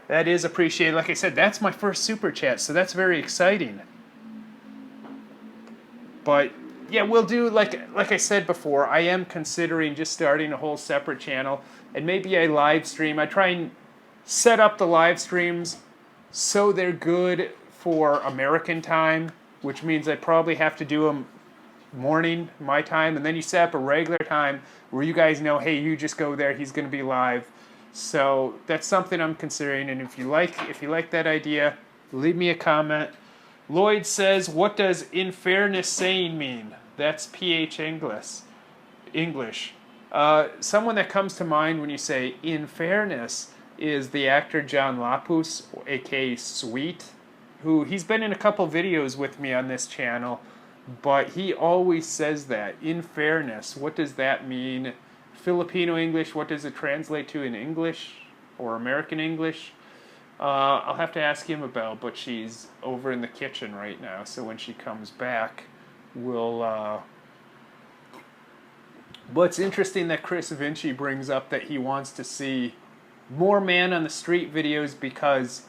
That is appreciated. Like I said, that's my first super chat, so that's very exciting. But yeah, we'll do like I said before. I am considering just starting a whole separate channel and maybe a live stream. I try and set up the live streams so they're good for American time, which means I probably have to do them morning my time, and then you set up a regular time where you guys know, hey, you just go there. He's going to be live. So that's something I'm considering. And if you like that idea, leave me a comment. Lloyd says, what does in fairness saying mean? That's PH English. Someone that comes to mind when you say in fairness is the actor John Lapus, aka Sweet, who he's been in a couple videos with me on this channel, but he always says that. In fairness, what does that mean? Filipino English, what does it translate to in English or American English? I'll have to ask him about, but she's over in the kitchen right now, so when she comes back, we'll... But it's interesting that Chris Vinci brings up that he wants to see more man on the street videos because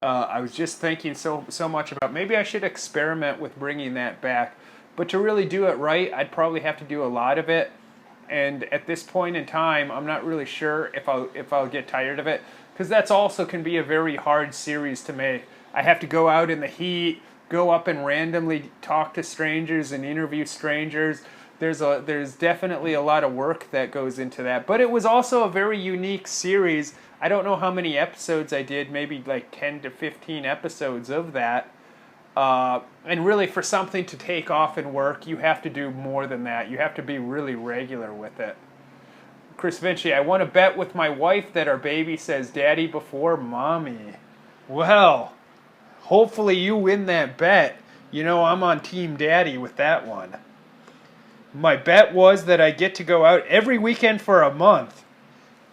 I was just thinking so much about maybe I should experiment with bringing that back. But to really do it right, I'd probably have to do a lot of it. And at this point in time, I'm not really sure if I'll get tired of it, because that's also can be a very hard series to make. I have to go out in the heat, go up and randomly talk to strangers and interview strangers. There's definitely a lot of work that goes into that. But it was also a very unique series. I don't know how many episodes I did, maybe like 10 to 15 episodes of that. And really, for something to take off and work, you have to do more than that. You have to be really regular with it. Chris Vinci, I want to bet with my wife that our baby says daddy before mommy. Well, hopefully you win that bet. You know, I'm on Team Daddy with that one. My bet was that I get to go out every weekend for a month.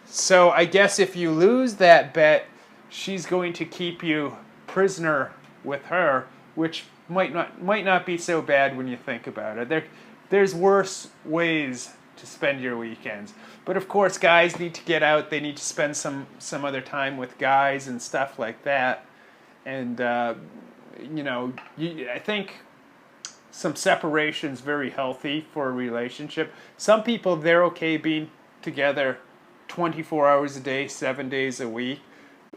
So I guess if you lose that bet, she's going to keep you prisoner with her, which might not be so bad when you think about it. There's worse ways to spend your weekends. But of course, guys need to get out. They need to spend some other time with guys and stuff like that. And I think some separation's very healthy for a relationship. Some people, they're okay being together 24 hours a day, 7 days a week.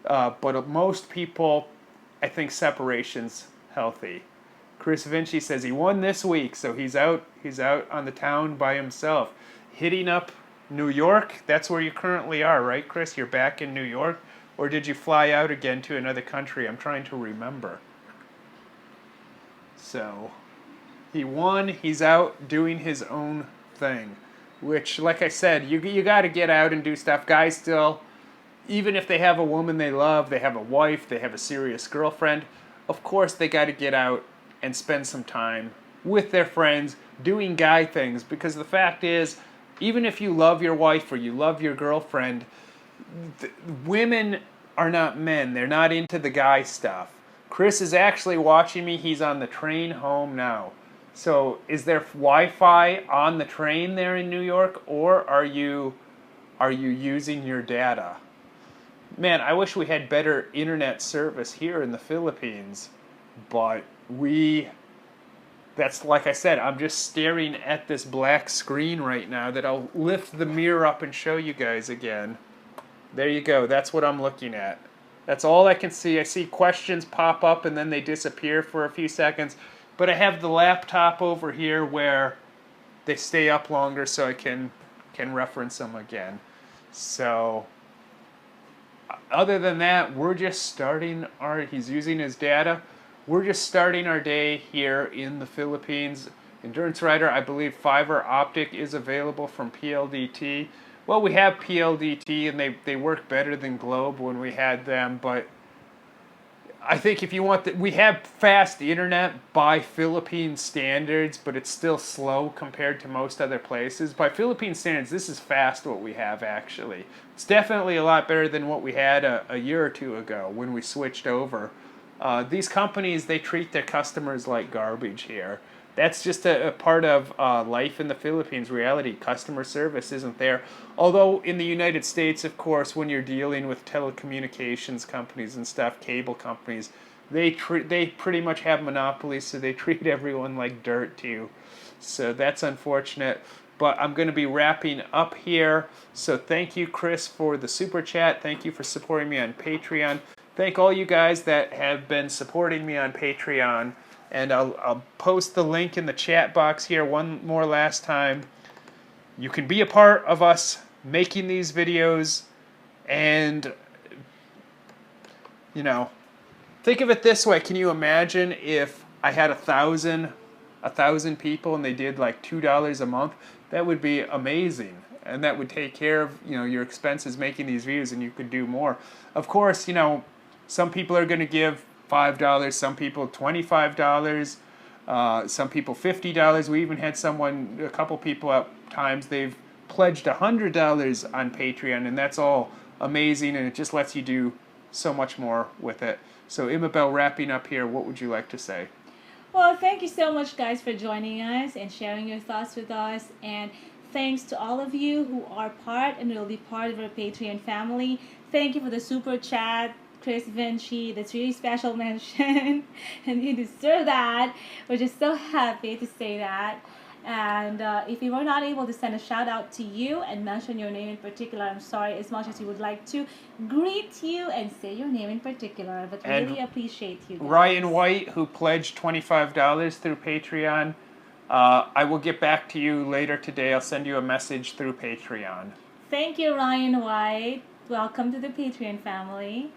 But most people, I think separation's healthy. Chris Vinci says he won this week, so he's out on the town by himself. Hitting up New York, that's where you currently are, right, Chris? You're back in New York? Or did you fly out again to another country? I'm trying to remember. So, he won, he's out doing his own thing. Which, like I said, you got to get out and do stuff. Guys still, even if they have a woman they love, they have a wife, they have a serious girlfriend, of course they got to get out and spend some time with their friends doing guy things. Because the fact is, even if you love your wife or you love your girlfriend, women are not men. They're not into the guy stuff. Chris is actually watching me. He's on the train home now. So is there Wi-Fi on the train there in New York, or are you using your data? Man, I wish we had better internet service here in the Philippines, but that's like I said, I'm just staring at this black screen right now that I'll lift the mirror up and show you guys again. There you go, that's what I'm looking at. That's all I can see. I see questions pop up and then they disappear for a few seconds. But I have the laptop over here where they stay up longer so I can reference them again. So, other than that, we're just starting he's using his data. We're just starting our day here in the Philippines. Endurance Rider, I believe fiber optic is available from PLDT. Well, we have PLDT and they work better than Globe when we had them, but I think if you want we have fast internet by Philippine standards, but it's still slow compared to most other places. By Philippine standards, this is fast what we have actually. It's definitely a lot better than what we had a year or two ago when we switched over. These companies, they treat their customers like garbage here. That's just a part of life in the Philippines. Reality, customer service isn't there. Although in the United States, of course, when you're dealing with telecommunications companies and stuff, cable companies, they pretty much have monopolies, so they treat everyone like dirt too. So that's unfortunate. But I'm going to be wrapping up here. So thank you, Chris, for the super chat. Thank you for supporting me on Patreon. Thank all you guys that have been supporting me on Patreon. And I'll post the link in the chat box here one more last time. You can be a part of us making these videos. And, you know, think of it this way. Can you imagine if I had 1,000 people and they did like $2 a month? That would be amazing, and that would take care of, you know, your expenses making these videos, and you could do more. Of course, you know, some people are going to give $5, some people $25, some people $50. We even had a couple people at times, they've pledged $100 on Patreon, and that's all amazing, and it just lets you do so much more with it. So Imabel, wrapping up here, what would you like to say? Well, thank you so much, guys, for joining us and sharing your thoughts with us. And thanks to all of you who are part and will be part of our Patreon family. Thank you for the super chat, Chris Vinci. That's really special mention, and you deserve that. We're just so happy to say that. And if we were not able to send a shout out to you and mention your name in particular, I'm sorry, as much as we would like to greet you and say your name in particular, but really appreciate you guys. Ryan White, who pledged $25 through Patreon, I will get back to you later today. I'll send you a message through Patreon. Thank you, Ryan White. Welcome to the Patreon family.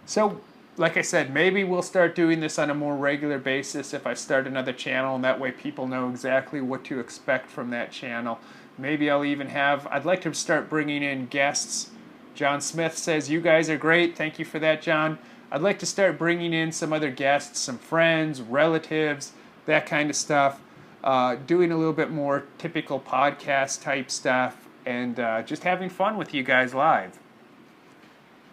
So, like I said, maybe we'll start doing this on a more regular basis if I start another channel, and that way people know exactly what to expect from that channel. Maybe I'll even I'd like to start bringing in guests. John Smith says, you guys are great. Thank you for that, John. I'd like to start bringing in some other guests, some friends, relatives, that kind of stuff. Doing a little bit more typical podcast type stuff, and just having fun with you guys live.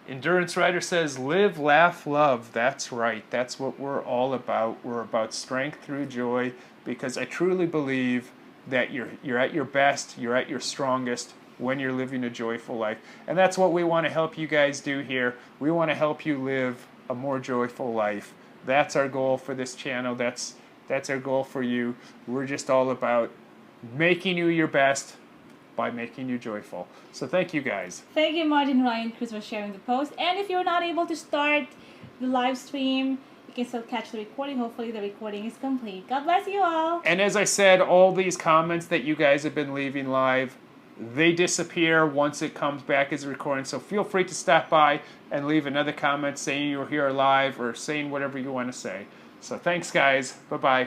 Endurance Rider says, live, laugh, love. That's right. That's what we're all about. We're about strength through joy, because I truly believe that you're at your best, you're at your strongest when you're living a joyful life. And that's what we want to help you guys do here. We want to help you live a more joyful life. That's our goal for this channel. That's our goal for you. We're just all about making you your best by making you joyful. So thank you guys. Thank you, Martin, Ryan, Chris, for sharing the post. And if you're not able to start the live stream, you can still catch the recording. Hopefully the recording is complete. God bless you all. And as I said, all these comments that you guys have been leaving live, they disappear once it comes back as a recording. So feel free to stop by and leave another comment saying you're here live or saying whatever you want to say. So thanks, guys. Bye-bye.